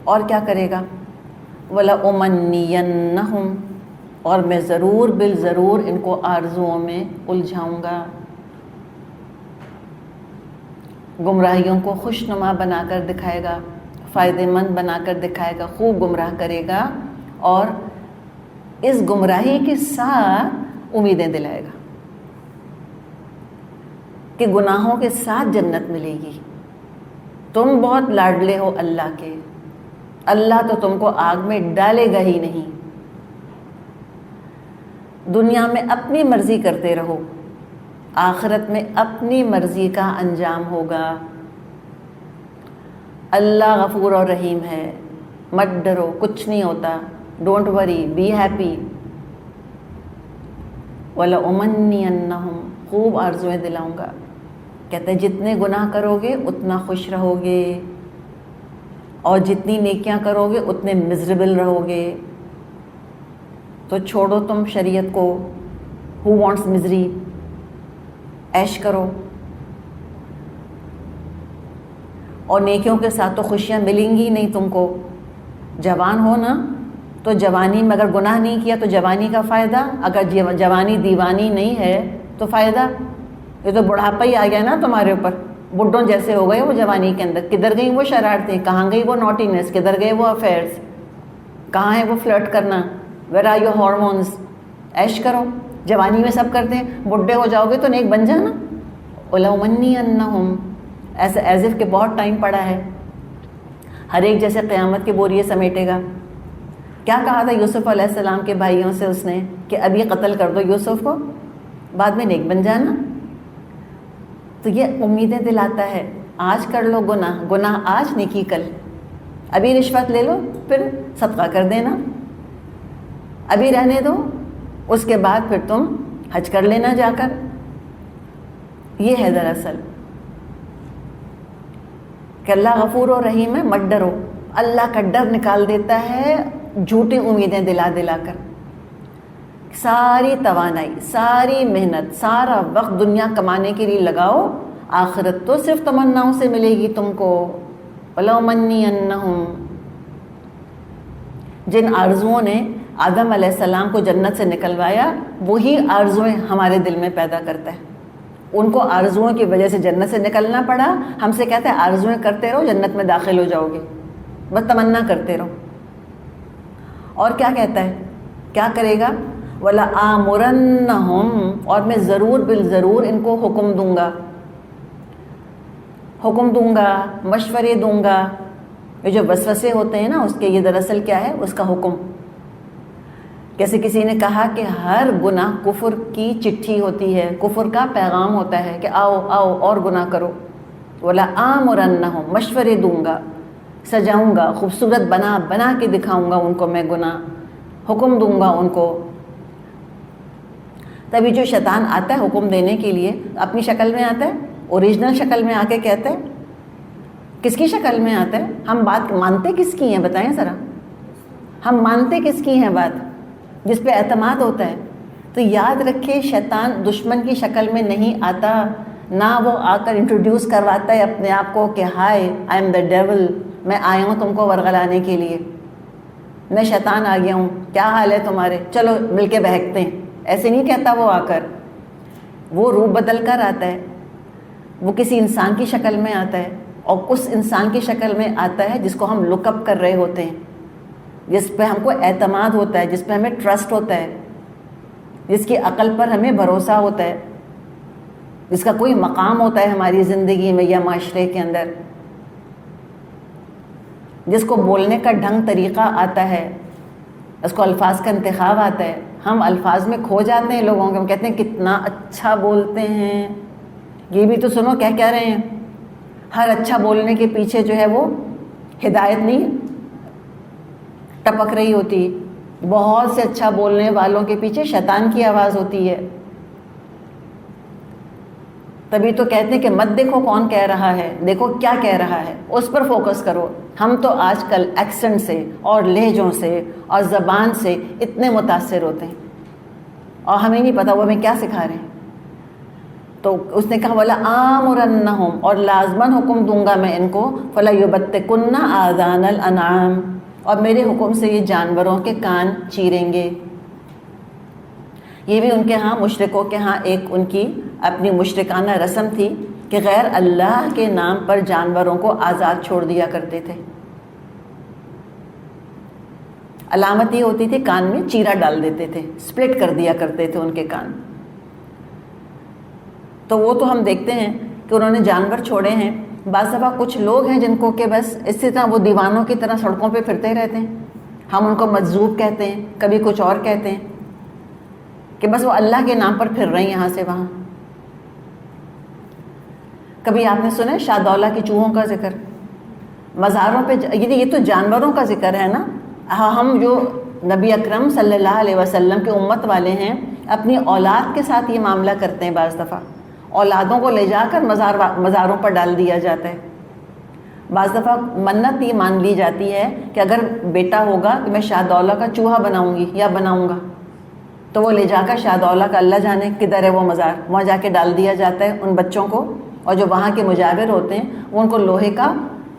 اور کیا کرے گا؟ وَلَأُمَنِّيَنَّهُمْ، اور میں ضرور بالضرور ان کو آرزوؤں میں الجھاؤں گا، گمراہیوں کو خوشنما بنا کر دکھائے گا، فائدہ مند بنا کر دکھائے گا، خوب گمراہ کرے گا، اور اس گمراہی کے ساتھ امیدیں دلائے گا کہ گناہوں کے ساتھ جنت ملے گی، تم بہت لاڈلے ہو اللہ کے، اللہ تو تم کو آگ میں ڈالے گا ہی نہیں، دنیا میں اپنی مرضی کرتے رہو، آخرت میں اپنی مرضی کا انجام ہوگا۔ اللہ غفور اور رحیم ہے، مت ڈرو، کچھ نہیں ہوتا، ڈونٹ وری، بی ہیپی۔ وَلَأُمَنِّيَنَّهُمْ، خوب آرزویں دلاؤں گا، کہتے ہیں جتنے گناہ کرو گے اتنا خوش رہو گے، اور جتنی نیکیاں کرو گے اتنے مزریبل رہو گے، تو چھوڑو تم شریعت کو، ہو وانٹس مزری، عیش کرو، اور نیکیوں کے ساتھ تو خوشیاں ملیں گی نہیں تم کو، جوان ہو نا تو جوانی میں اگر گناہ نہیں کیا تو جوانی کا فائدہ، اگر جوانی دیوانی نہیں ہے تو فائدہ، یہ تو بڑھاپا ہی آ گیا نا تمہارے اوپر، بڈھوں جیسے ہو گئے وہ جوانی کے اندر، کدھر گئی وہ شرارتیں، کہاں گئی وہ نوٹینس، کدھر گئے وہ افیئرس، کہاں ہے وہ فلرٹ کرنا، ویئر آر یور ہارمونس، عیش کرو، جوانی میں سب کرتے ہیں، بڈھے ہو جاؤ گے تو نیک بن جانا۔ وَلَأُمَنِّيَنَّهُمْ، ایسے ایز اف کہ بہت ٹائم پڑا ہے، ہر ایک جیسے قیامت کے بوریے سمیٹے گا۔ کیا کہا تھا یوسف علیہ السلام کے بھائیوں سے اس نے کہ اب یہ قتل کر دو یوسف کو، بعد میں نیک بن جانا، تو یہ امیدیں دلاتا ہے، آج کر لو گناہ، گناہ آج نیکی کل، ابھی رشوت لے لو پھر صدقہ کر دینا، ابھی رہنے دو، اس کے بعد پھر تم حج کر لینا جا کر۔ یہ ہے دراصل کہ اللہ غفور و رحیم ہے، مت ڈرو، اللہ کا ڈر نکال دیتا ہے جھوٹی امیدیں دلا دلا کر، ساری توانائی، ساری محنت، سارا وقت دنیا کمانے کے لیے لگاؤ، آخرت تو صرف تمناؤں سے ملے گی تم کو۔ وَلَأُمَنِّيَنَّهُمْ، جن آرزوؤں نے آدم علیہ السلام کو جنت سے نکلوایا، وہی آرزویں ہمارے دل میں پیدا کرتا ہے، ان کو آرزوؤں کی وجہ سے جنت سے نکلنا پڑا، ہم سے کہتے ہیں آرزویں کرتے رہو جنت میں داخل ہو جاؤ گے، بس تمنا کرتے رہو۔ اور کیا کہتا ہے، کیا کرے گا؟ وَلَآمُرَنَّهُمْ، اور میں ضرور بالضرور ان کو حکم دوں گا، حکم دوں گا، مشورے دوں گا۔ یہ جو وسوسے ہوتے ہیں نا، اس کے یہ دراصل کیا ہے، اس کا حکم۔ جیسے کسی نے کہا کہ ہر گناہ کفر کی چٹھی ہوتی ہے، کفر کا پیغام ہوتا ہے کہ آؤ آؤ اور گناہ کرو۔ وَلَآمُرَنَّهُمْ، مشورے دوں گا، سجاؤں گا، خوبصورت بنا بنا کے دکھاؤں گا ان کو میں گناہ، حکم دوں گا ان کو۔ تبھی جو شیطان آتا ہے حکم دینے کے لیے، اپنی شکل میں آتا ہے، اوریجنل شکل میں آ کے کہتا ہے، کس کی شکل میں آتا ہے؟ ہم بات مانتے کس کی ہیں بتائیں ذرا، ہم مانتے کس کی ہیں بات؟ جس پہ اعتماد ہوتا ہے۔ تو یاد رکھے، شیطان دشمن کی شکل میں نہیں آتا، نہ وہ آ کر انٹروڈیوس کرواتا ہے اپنے آپ کو کہ ہائے آئی ایم دا ڈیول، میں آیا ہوں تم کو ورغلانے کے لیے، میں شیطان آ گیا ہوں، کیا حال ہے تمہارے، چلو مل کے بہکتے ہیں، ایسے نہیں کہتا وہ آ کر، وہ روپ بدل کر آتا ہے، وہ کسی انسان کی شکل میں آتا ہے، اور اس انسان کی شکل میں آتا ہے جس کو ہم لک اپ کر رہے ہوتے ہیں، جس پہ ہم کو اعتماد ہوتا ہے، جس پہ ہمیں ٹرسٹ ہوتا ہے، جس کی عقل پر ہمیں بھروسہ ہوتا ہے، جس کا کوئی مقام ہوتا ہے ہماری زندگی میں یا معاشرے کے اندر، جس کو بولنے کا ڈھنگ طریقہ آتا ہے، اس کو الفاظ کا انتخاب آتا ہے۔ ہم الفاظ میں کھو جاتے ہیں لوگوں کے، ہم کہتے ہیں کتنا اچھا بولتے ہیں، یہ بھی تو سنو کیا کہہ رہے ہیں۔ ہر اچھا بولنے کے پیچھے جو ہے وہ ہدایت نہیں ٹپک رہی ہوتی، بہت سے اچھا بولنے والوں کے پیچھے شیطان کی آواز ہوتی ہے۔ تبھی تو کہتے ہیں کہ مت دیکھو کون کہہ رہا ہے، دیکھو کیا کہہ رہا ہے، اس پر فوکس کرو۔ ہم تو آج کل ایکسنٹ سے اور لہجوں سے اور زبان سے اتنے متاثر ہوتے ہیں، اور ہمیں نہیں پتہ وہ ہمیں کیا سکھا رہے ہیں۔ تو اس نے کہا وَلَآمُرَنَّهُمْ، اور لازماً حکم دوں گا میں ان کو، فَلَيُبَتِّكُنَّ آذَانَ الْأَنْعَامِ، اور میرے حکم سے یہ جانوروں کے کان چیریں گے. یہ بھی ان کے ہاں مشرکوں کے ہاں ایک ان کی اپنی مشرکانہ رسم تھی کہ غیر اللہ کے نام پر جانوروں کو آزاد چھوڑ دیا کرتے تھے. علامت یہ ہوتی تھی کان میں چیرا ڈال دیتے تھے, سپلٹ کر دیا کرتے تھے ان کے کان. تو وہ تو ہم دیکھتے ہیں کہ انہوں نے جانور چھوڑے ہیں. بعض دفعہ کچھ لوگ ہیں جن کو کہ بس اسی طرح وہ دیوانوں کی طرح سڑکوں پہ پھرتے رہتے ہیں. ہم ان کو مجذوب کہتے ہیں, کبھی کچھ اور کہتے ہیں, کہ بس وہ اللہ کے نام پر پھر رہے ہیں یہاں سے وہاں. کبھی آپ نے سنا ہے شاہدولہ کی چوہوں کا ذکر مزاروں پہ؟ یہ تو جانوروں کا ذکر ہے نا. ہم جو نبی اکرم صلی اللہ علیہ وسلم کے امت والے ہیں اپنی اولاد کے ساتھ یہ معاملہ کرتے ہیں. بعض دفعہ اولادوں کو لے جا کر مزاروں پر ڈال دیا جاتا ہے. بعض دفعہ منت یہ مان لی جاتی ہے کہ اگر بیٹا ہوگا کہ میں شاہدولہ کا چوہا بناؤں گی یا بناؤں گا, تو وہ لے جا کر شاہدولہ کا اللہ جانے کدھر ہے وہ مزار, وہاں جا کے ڈال دیا جاتا ہے ان بچوں کو. اور جو وہاں کے مجاور ہوتے ہیں وہ ان کو لوہے کا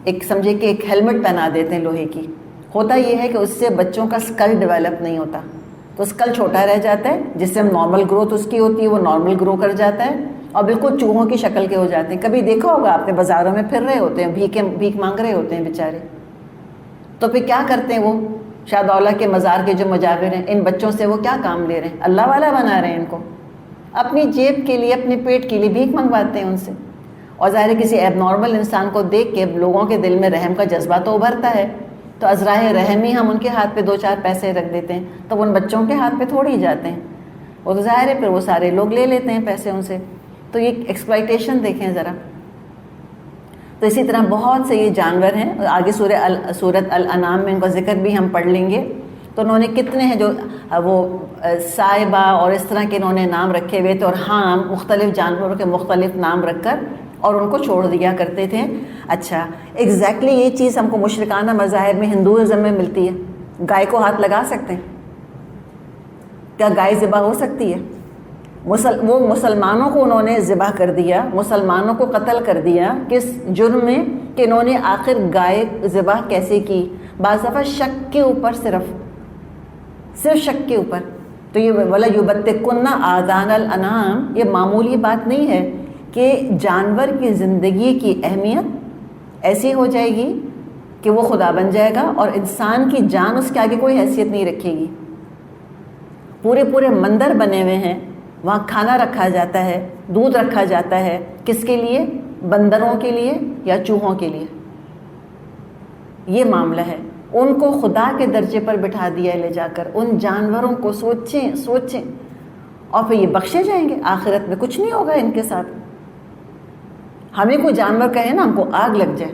ایک سمجھے کہ ایک ہیلمٹ پہنا دیتے ہیں لوہے کی. ہوتا یہ ہے کہ اس سے بچوں کا اسکل ڈیولپ نہیں ہوتا, تو اسکل چھوٹا رہ جاتا ہے, جس سے نارمل گروتھ اس کی ہوتی ہے وہ نارمل گرو کر جاتا ہے اور بالکل چوہوں کی شکل کے ہو جاتے ہیں. کبھی دیکھا ہوگا آپ نے بازاروں میں پھر رہے ہوتے ہیں, بھیک مانگ رہے ہوتے ہیں بیچارے. تو پھر کیا کرتے ہیں وہ شاہدولہ کے مزار کے جو مجاور ہیں, ان بچوں سے وہ کیا کام لے رہے ہیں؟ اللہ والا بنا رہے ہیں ان کو, اپنی جیب کے لیے اپنے پیٹ کے لیے بھیک منگواتے ہیں ان سے. اور ظاہر کسی ایب نارمل انسان کو دیکھ کے لوگوں کے دل میں رحم کا جذبہ تو ابھرتا ہے, تو ازراہ رحم ہی ہم ان کے ہاتھ پہ 2-4 پیسے رکھ دیتے ہیں, تو ان بچوں کے ہاتھ پہ تھوڑی ہی جاتے ہیں. وہ تو ظاہر ہے پھر وہ سارے لوگ لے لیتے ہیں پیسے ان سے. تو یہ ایکسپلائٹیشن دیکھیں ذرا. تو اسی طرح بہت سے یہ جانور ہیں, آگے سورۃ الانعام میں ان کا ذکر بھی ہم پڑھ لیں گے. تو انہوں نے کتنے ہیں جو وہ صائبہ اور اس طرح کے انہوں نے نام رکھے ہوئے تھے, اور ہاں مختلف جانوروں کے مختلف نام رکھ کر اور ان کو چھوڑ دیا کرتے تھے. اچھا ایگزیکٹلی یہ چیز ہم کو مشرکانہ مذاہب میں ہندوازم میں ملتی ہے. گائے کو ہاتھ لگا سکتے ہیں؟ کیا گائے ذبح ہو سکتی ہے؟ وہ مسلمانوں کو انہوں نے ذبح کر دیا, مسلمانوں کو قتل کر دیا. کس جرم میں؟ کہ انہوں نے آخر گائے ذبح کیسے کی؟ بعض دفعہ شک کے اوپر, صرف شک کے اوپر. تو یہ وَلَا يُبَتِّكُنَّ آذَانَ الْأَنْعَامِ یہ معمولی بات نہیں ہے کہ جانور کی زندگی کی اہمیت ایسی ہو جائے گی کہ وہ خدا بن جائے گا اور انسان کی جان اس کے آگے کوئی حیثیت نہیں رکھے گی. پورے مندر بنے ہوئے ہیں, وہاں کھانا رکھا جاتا ہے, دودھ رکھا جاتا ہے. کس کے لیے؟ بندروں کے لیے یا چوہوں کے لیے. یہ معاملہ ہے. ان کو خدا کے درجے پر بٹھا دیا لے جا کر. ان جانوروں کو سوچیں اور پھر یہ بخشے جائیں گے. آخرت میں کچھ نہیں ہوگا ان کے ساتھ. ہمیں کوئی جانور کہے نا ہم کو آگ لگ جائے,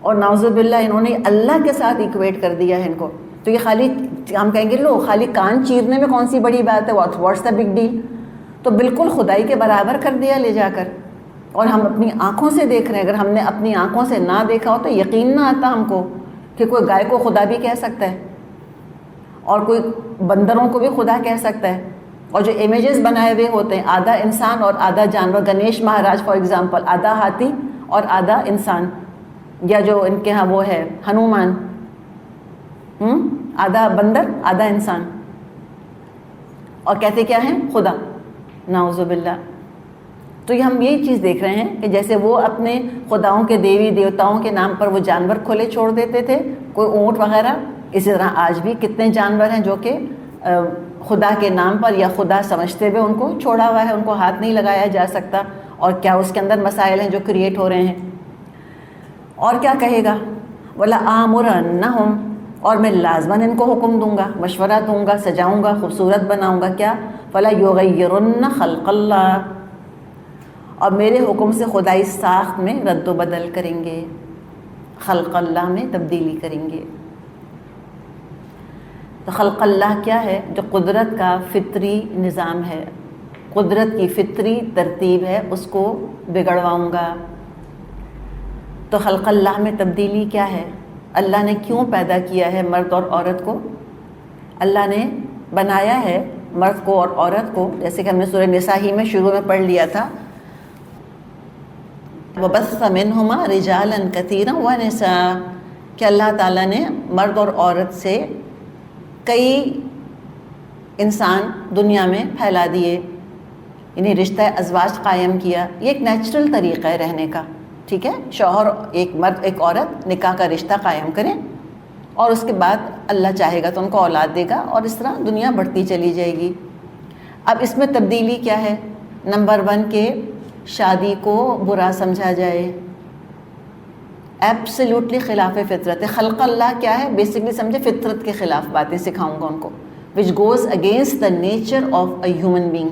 اور نعوذ باللہ انہوں نے اللہ کے ساتھ ایکویٹ کر دیا ہے ان کو. تو یہ خالی ہم کہیں گے لو خالی کان چیرنے میں کون سی بڑی بات ہے, واٹس دا بگ ڈیل. تو بالکل خدائی کے برابر کر دیا لے جا کر. اور ہم اپنی آنکھوں سے دیکھ رہے ہیں. اگر ہم نے اپنی آنکھوں سے نہ دیکھا ہو تو یقین نہ آتا ہم کو کہ کوئی گائے کو خدا بھی کہہ سکتا ہے اور کوئی بندروں کو بھی خدا کہہ سکتا ہے. اور جو امیجز بنائے ہوئے ہوتے ہیں, آدھا انسان اور آدھا جانور, گنیش مہاراج فار ایگزامپل, آدھا ہاتھی اور آدھا انسان. یا جو ان کے ہاں وہ ہے ہنومان, آدھا بندر آدھا انسان, اور کہتے کیا ہیں؟ خدا. نعوذ باللہ. تو یہ ہم یہی چیز دیکھ رہے ہیں کہ جیسے وہ اپنے خداؤں کے دیوی دیوتاؤں کے نام پر وہ جانور کھلے چھوڑ دیتے تھے, کوئی اونٹ وغیرہ, اسی طرح آج بھی کتنے جانور ہیں جو کہ خدا کے نام پر یا خدا سمجھتے ہوئے ان کو چھوڑا ہوا ہے, ان کو ہاتھ نہیں لگایا جا سکتا. اور کیا اس کے اندر مسائل ہیں جو کریٹ ہو رہے ہیں. اور کیا کہے گا؟ وَلَآمُرَنَّهُمْ اور میں لازماً ان کو حکم دوں گا, مشورہ دوں گا, سجاؤں گا, خوبصورت بناؤں گا. کیا؟ فَلَيُغَيِّرُنَّ خَلْقَ اللَّهِ اور میرے حکم سے خدائی ساخت میں رد و بدل کریں گے, خلق اللہ میں تبدیلی کریں گے. تو خلق اللہ کیا ہے؟ جو قدرت کا فطری نظام ہے, قدرت کی فطری ترتیب ہے, اس کو بگڑواؤں گا. تو خلق اللہ میں تبدیلی کیا ہے؟ اللہ نے کیوں پیدا کیا ہے مرد اور عورت کو؟ اللہ نے بنایا ہے مرد کو اور عورت کو, جیسے کہ ہم نے سورہ نساء ہی میں شروع میں پڑھ لیا تھا, وَبَثَّ مِنْهُمَا رِجَالًا كَثِيرًا وَنِسَاءً کہ اللہ تعالیٰ نے مرد اور عورت سے کئی انسان دنیا میں پھیلا دیے، یعنی رشتہ ازواج قائم کیا. یہ ایک نیچرل طریقہ ہے رہنے کا، ٹھیک ہے. شوہر ایک مرد ایک عورت نکاح کا رشتہ قائم کریں اور اس کے بعد اللہ چاہے گا تو ان کو اولاد دے گا، اور اس طرح دنیا بڑھتی چلی جائے گی. اب اس میں تبدیلی کیا ہے؟ نمبر 1 کہ شادی کو برا سمجھا جائے، ایبسلیوٹلی خلاف فطرت ہے. خلق اللہ کیا ہے؟ بیسکلی سمجھے فطرت کے خلاف باتیں سکھاؤں گا ان کو، which goes against the nature of a human being.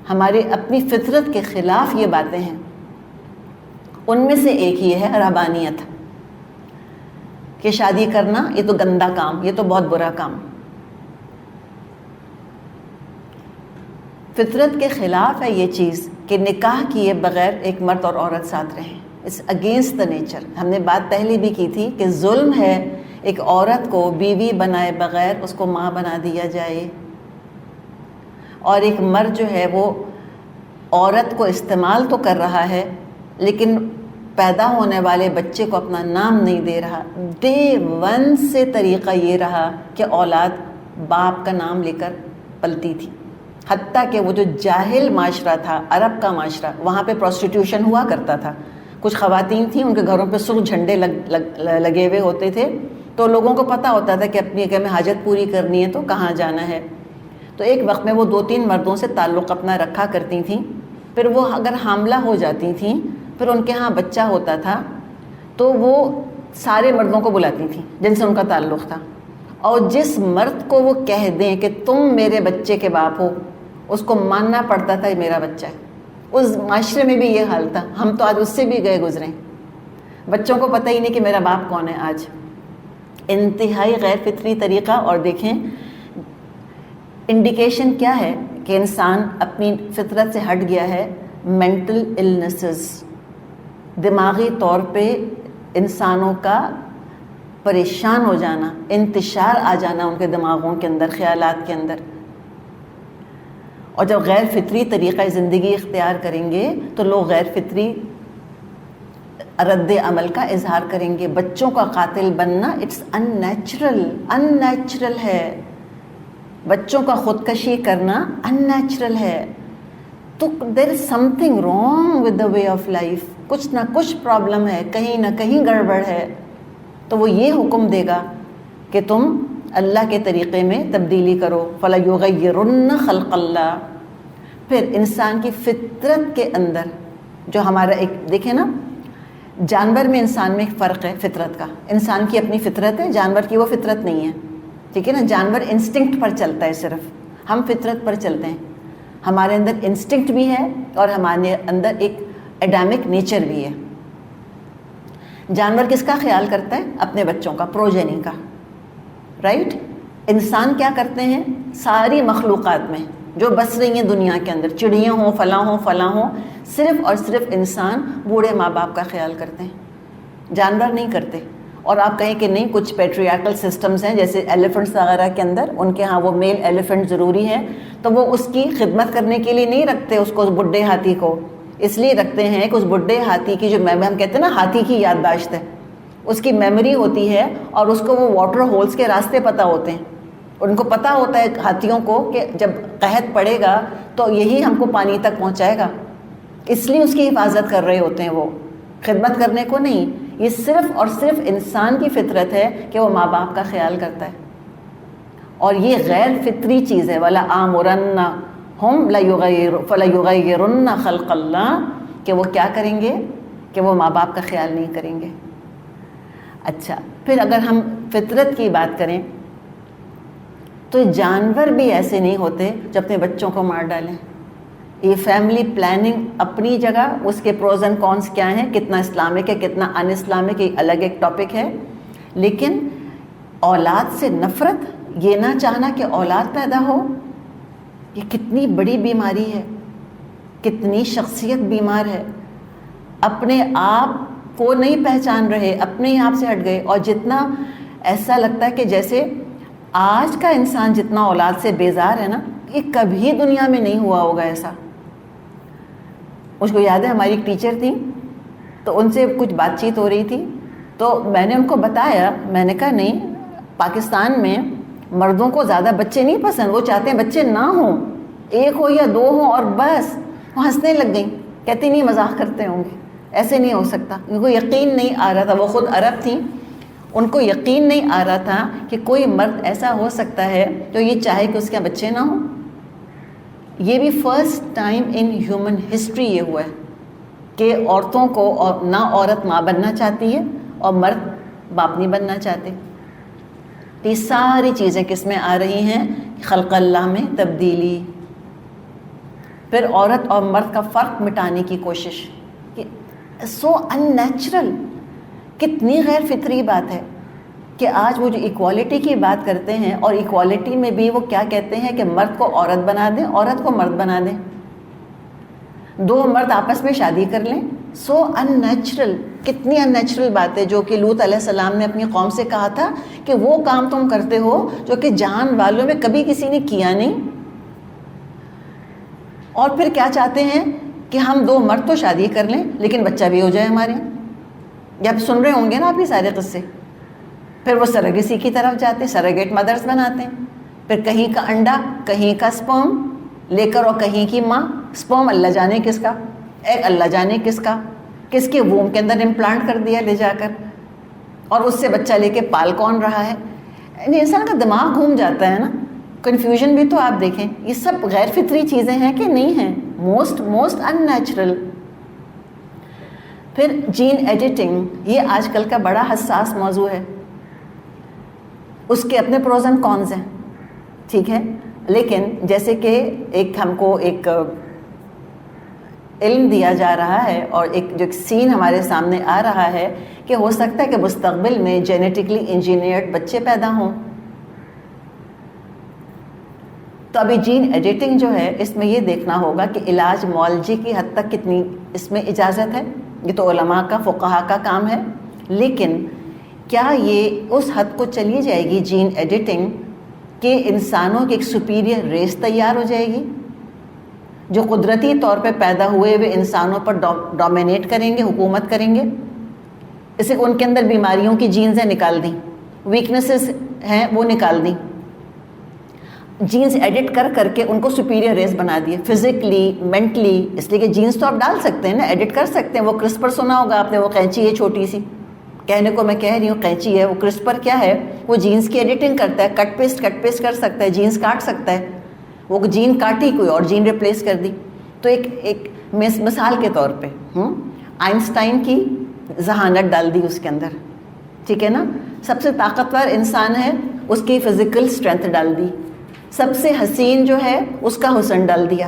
ہمارے اپنی فطرت کے خلاف یہ باتیں ہیں. ان میں سے ایک یہ ہے رہبانیت، کہ شادی کرنا یہ تو گندا کام، یہ تو بہت برا کام. فطرت کے خلاف ہے یہ چیز کہ نکاح کیے بغیر ایک مرد اور عورت ساتھ رہیں. It's against the nature. ہم نے بات پہلے بھی کی تھی کہ ظلم ہے ایک عورت کو بیوی بنائے بغیر اس کو ماں بنا دیا جائے، اور ایک مرد جو ہے وہ عورت کو استعمال تو کر رہا ہے لیکن پیدا ہونے والے بچے کو اپنا نام نہیں دے رہا. ڈے 1 سے طریقہ یہ رہا کہ اولاد باپ کا نام لے کر پلتی تھی. حتیٰ کہ وہ جو جاہل معاشرہ تھا، عرب کا معاشرہ، وہاں پہ پروسٹیٹیوشن ہوا کرتا تھا. کچھ خواتین تھیں، ان کے گھروں پہ سرخ جھنڈے لگے ہوئے ہوتے تھے، تو لوگوں کو پتہ ہوتا تھا کہ اپنی اگر میں حاجت پوری کرنی ہے تو کہاں جانا ہے. تو ایک وقت میں وہ 2-3 مردوں سے تعلق اپنا رکھا کرتی تھیں. پھر وہ اگر حاملہ ہو جاتی تھیں، پھر ان کے ہاں بچہ ہوتا تھا، تو وہ سارے مردوں کو بلاتی تھیں جن سے ان کا تعلق تھا، اور جس مرد کو وہ کہہ دیں کہ تم میرے بچے کے باپ ہو، اس کو ماننا پڑتا تھا یہ میرا بچہ ہے. اس معاشرے میں بھی یہ حال تھا. ہم تو آج اس سے بھی گئے گزرے، بچوں کو پتہ ہی نہیں کہ میرا باپ کون ہے. آج انتہائی غیر فطری طریقہ. اور دیکھیں انڈیکیشن کیا ہے کہ انسان اپنی فطرت سے ہٹ گیا ہے. مینٹل النسز، دماغی طور پہ انسانوں کا پریشان ہو جانا، انتشار آ جانا ان کے دماغوں کے اندر، خیالات کے اندر. اور جب غیر فطری طریقہ زندگی اختیار کریں گے تو لوگ غیر فطری رد عمل کا اظہار کریں گے. بچوں کا قاتل بننا اٹس ان نیچرل ہے. بچوں کا خودکشی کرنا ان نیچرل ہے. تو there is something wrong with the way of life. کچھ نہ کچھ پرابلم ہے، کہیں نہ کہیں گڑبڑ ہے. تو وہ یہ حکم دے گا کہ تم اللہ کے طریقے میں تبدیلی کرو. فَلَيُغَيِّرُنَّ خَلْقَ اللَّهِ. پھر انسان کی فطرت کے اندر جو ہمارا ایک دیکھیں نا، جانور میں انسان میں ایک فرق ہے فطرت کا. انسان کی اپنی فطرت ہے، جانور کی وہ فطرت نہیں ہے. ٹھیک ہے نا. جانور انسٹنکٹ پر چلتا ہے، صرف ہم فطرت پر چلتے ہیں. ہمارے اندر انسٹنکٹ بھی ہے اور ہمارے اندر ایک ایڈامک نیچر بھی ہے. جانور کس کا خیال کرتا ہے؟ اپنے بچوں کا، پروجینی کا. رائٹ. انسان کیا کرتے ہیں؟ ساری مخلوقات میں جو بس رہی ہیں دنیا کے اندر، چڑیاں ہوں، فلاں ہوں، صرف اور صرف انسان بوڑھے ماں باپ کا خیال کرتے ہیں، جانور نہیں کرتے. اور آپ کہیں کہ نہیں، کچھ پیٹریارکل سسٹمز ہیں جیسے ایلیفنٹس وغیرہ کے اندر، ان کے ہاں وہ میل ایلیفنٹ ضروری ہے، تو وہ اس کی خدمت کرنے کے لیے نہیں رکھتے اس کو، اس بڈھے ہاتھی کو. اس لیے رکھتے ہیں کہ اس بڈھے ہاتھی کی جو ہم کہتے ہیں نا ہاتھی کی یادداشت ہے، اس کی میموری ہوتی ہے، اور اس کو وہ واٹر ہولز کے راستے پتہ ہوتے ہیں. ان کو پتہ ہوتا ہے ہاتھیوں کو کہ جب قحط پڑے گا تو یہی ہم کو پانی تک پہنچائے گا. اس لیے اس کی حفاظت کر رہے ہوتے ہیں، وہ خدمت کرنے کو نہیں. یہ صرف اور صرف انسان کی فطرت ہے کہ وہ ماں باپ کا خیال کرتا ہے. اور یہ غیر فطری چیز ہے. وَلَا آمُرَنَّهُمْ فَلَيُغَيِّرُنَّ خَلْقَ اللَّهِ، کہ وہ کیا کریں گے؟ کہ وہ ماں باپ کا خیال نہیں کریں گے. اچھا، پھر اگر ہم فطرت کی بات کریں تو جانور بھی ایسے نہیں ہوتے جو اپنے بچوں کو مار ڈالیں. یہ فیملی پلاننگ اپنی جگہ، اس کے پروز اینڈ کونس کیا ہیں، کتنا اسلامک ہے کتنا ان اسلامک، یہ الگ ایک ٹاپک ہے. لیکن اولاد سے نفرت، یہ نہ چاہنا کہ اولاد پیدا ہو، یہ کتنی بڑی بیماری ہے. کتنی شخصیت بیمار ہے، اپنے آپ کو نہیں پہچان رہے، اپنے آپ سے ہٹ گئے. اور جتنا ایسا لگتا ہے کہ جیسے آج کا انسان جتنا اولاد سے بیزار ہے نا، یہ کبھی دنیا میں نہیں ہوا ہوگا ایسا. مجھ کو یاد ہے ہماری ایک ٹیچر تھیں، تو ان سے کچھ بات چیت ہو رہی تھی، تو میں نے ان کو بتایا، میں نے کہا نہیں، پاکستان میں مردوں کو زیادہ بچے نہیں پسند، وہ چاہتے ہیں بچے نہ ہوں، ایک ہو یا دو ہوں اور بس. وہ ہنسنے لگ گئیں، کہتی نہیں مذاق کرتے ہوں گے، ایسے نہیں ہو سکتا. ان کو یقین نہیں آ رہا تھا، وہ خود عرب تھیں، ان کو یقین نہیں آ رہا تھا کہ کوئی مرد ایسا ہو سکتا ہے جو یہ چاہے کہ اس کے بچے نہ ہوں. یہ بھی first time in human history یہ ہوا ہے کہ عورتوں کو نہ عورت ماں بننا چاہتی ہے اور مرد باپ نہیں بننا چاہتے. یہ ساری چیزیں کس میں آ رہی ہیں؟ خلق اللہ میں تبدیلی. پھر عورت اور مرد کا فرق مٹانے کی کوشش، سو ان نیچرل، کتنی غیر فطری بات ہے کہ آج وہ جو ایکوالٹی کی بات کرتے ہیں، اور ایکوالٹی میں بھی وہ کیا کہتے ہیں کہ مرد کو عورت بنا دیں، عورت کو مرد بنا دیں، دو مرد آپس میں شادی کر لیں. سو ان نیچرل، کتنی ان نیچرل بات ہے جو کہ لوط علیہ السلام نے اپنی قوم سے کہا تھا کہ وہ کام تم کرتے ہو جو کہ جہان والوں میں کبھی کسی نے کیا نہیں. اور پھر کیا چاہتے ہیں کہ ہم دو مرد تو شادی کر لیں لیکن بچہ بھی ہو جائے ہمارے. یا آپ سن رہے ہوں گے نا آپ یہ سارے قصے. پھر وہ سرگسی کی طرف جاتے ہیں، سرگیٹ مدرس بناتے ہیں. پھر کہیں کا انڈا، کہیں کا سپرم لے کر، اور کہیں کی ماں. سپرم اللہ جانے کس کا، ایگ اللہ جانے کس کا، کس کے ووم کے اندر امپلانٹ کر دیا لے جا کر، اور اس سے بچہ لے کے پال کون رہا ہے. انسان کا دماغ گھوم جاتا ہے نا. کنفیوژن بھی تو آپ دیکھیں، یہ سب غیر فطری چیزیں ہیں کہ نہیں ہیں؟ Most in natural. پھر جین ایڈیٹنگ، یہ آج کل کا بڑا حساس موضوع ہے. اس کے اپنے پروز اینڈ کونز ہیں، ٹھیک ہے، لیکن جیسے کہ ایک ہم کو ایک علم دیا جا رہا ہے اور ایک جو سین ہمارے سامنے آ رہا ہے کہ ہو سکتا ہے کہ مستقبل میں جینیٹکلی انجینئرڈ بچے پیدا ہوں. تو ابھی جین ایڈیٹنگ جو ہے اس میں یہ دیکھنا ہوگا کہ علاج معالجے کی حد تک کتنی اس میں اجازت ہے. یہ تو علماء کا، فقہاء کا کام ہے. لیکن کیا یہ اس حد کو چلی جائے گی جین ایڈیٹنگ کہ انسانوں کی ایک سپیریئر ریس تیار ہو جائے گی جو قدرتی طور پہ پیدا ہوئے ہوئے انسانوں پر ڈومینیٹ کریں گے، حکومت کریں گے؟ اسے ان کے اندر بیماریوں کی جینز ہیں نکال دیں، ویکنیسز ہیں وہ نکال دیں، جینز ایڈٹ کر کر کے ان کو سپیریئر ریس بنا دیے فزیکلی، مینٹلی. اس لیے کہ جینز تو آپ ڈال سکتے ہیں نا، ایڈٹ کر سکتے ہیں. وہ کرسپر سنا ہوگا آپ نے، وہ قینچی ہے چھوٹی سی، کہنے کو میں کہہ رہی ہوں قینچی ہے، وہ کرسپر کیا ہے؟ وہ جینز کی ایڈیٹنگ کرتا ہے، کٹ پیسٹ کر سکتا ہے، جینز کاٹ سکتا ہے. وہ جین کاٹی، کوئی اور جین ریپلیس کر دی. تو ایک مثال کے طور پہ آئنسٹائن کی ذہانت ڈال دی اس کے اندر، ٹھیک ہے نا. سب سے طاقتور انسان ہے، اس کی فزیکل اسٹرینتھ ڈال دی. سب سے حسین جو ہے اس کا حسن ڈال دیا.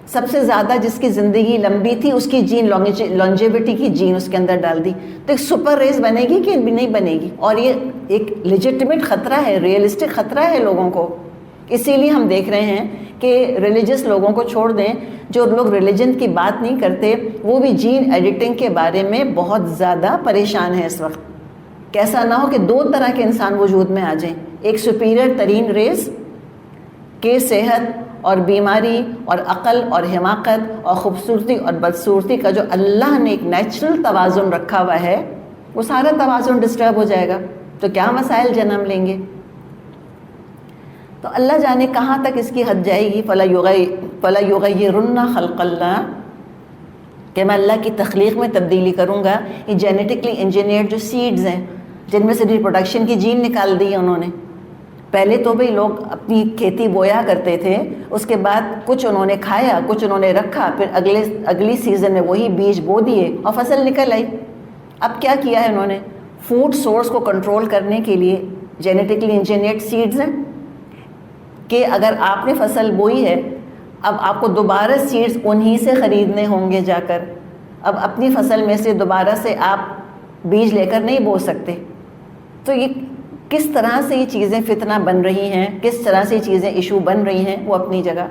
سب سے زیادہ جس کی زندگی لمبی تھی اس کی جین، لانجیوٹی کی جین اس کے اندر ڈال دی. تو ایک سپر ریس بنے گی کہ نہیں بنے گی؟ اور یہ ایک لیجٹمیٹ خطرہ ہے، ریئلسٹک خطرہ ہے لوگوں کو. اسی لیے ہم دیکھ رہے ہیں کہ ریلیجس لوگوں کو چھوڑ دیں، جو لوگ ریلیجن کی بات نہیں کرتے وہ بھی جین ایڈیٹنگ کے بارے میں بہت زیادہ پریشان ہیں اس وقت. کیسا نہ ہو کہ دو طرح کے انسان وجود میں آ جائیں، ایک سپیریئر ترین ریس کہ صحت اور بیماری اور عقل اور حماقت اور خوبصورتی اور بدصورتی کا جو اللہ نے ایک نیچرل توازن رکھا ہوا ہے، وہ سارا توازن ڈسٹرب ہو جائے گا تو کیا مسائل جنم لیں گے. تو اللہ جانے کہاں تک اس کی حد جائے گی. فَلَا يُغَيِّرُنَّ خَلْقَ اللَّهِ، کہ میں اللہ کی تخلیق میں تبدیلی کروں گا. یہ جینیٹکلی انجینئرڈ جو سیڈز ہیں جن میں سے ریپروڈکشن کی جین نکال دی ہے انہوں نے. پہلے تو بھئی لوگ اپنی کھیتی بویا کرتے تھے، اس کے بعد کچھ انہوں نے کھایا، کچھ انہوں نے رکھا، پھر اگلی سیزن میں وہی بیج بو دیے اور فصل نکل آئی. اب کیا کیا ہے انہوں نے؟ فوڈ سورس کو کنٹرول کرنے کے لیے جینیٹکلی انجینئرڈ سیڈز ہیں کہ اگر آپ نے فصل بوئی ہے اب آپ کو دوبارہ سیڈز انہی سے خریدنے ہوں گے جا کر. اب اپنی فصل میں سے دوبارہ سے آپ بیج لے کر نہیں بو سکتے. تو یہ کس طرح سے یہ چیزیں فتنہ بن رہی ہیں، کس طرح سے یہ چیزیں ایشو بن رہی ہیں وہ اپنی جگہ.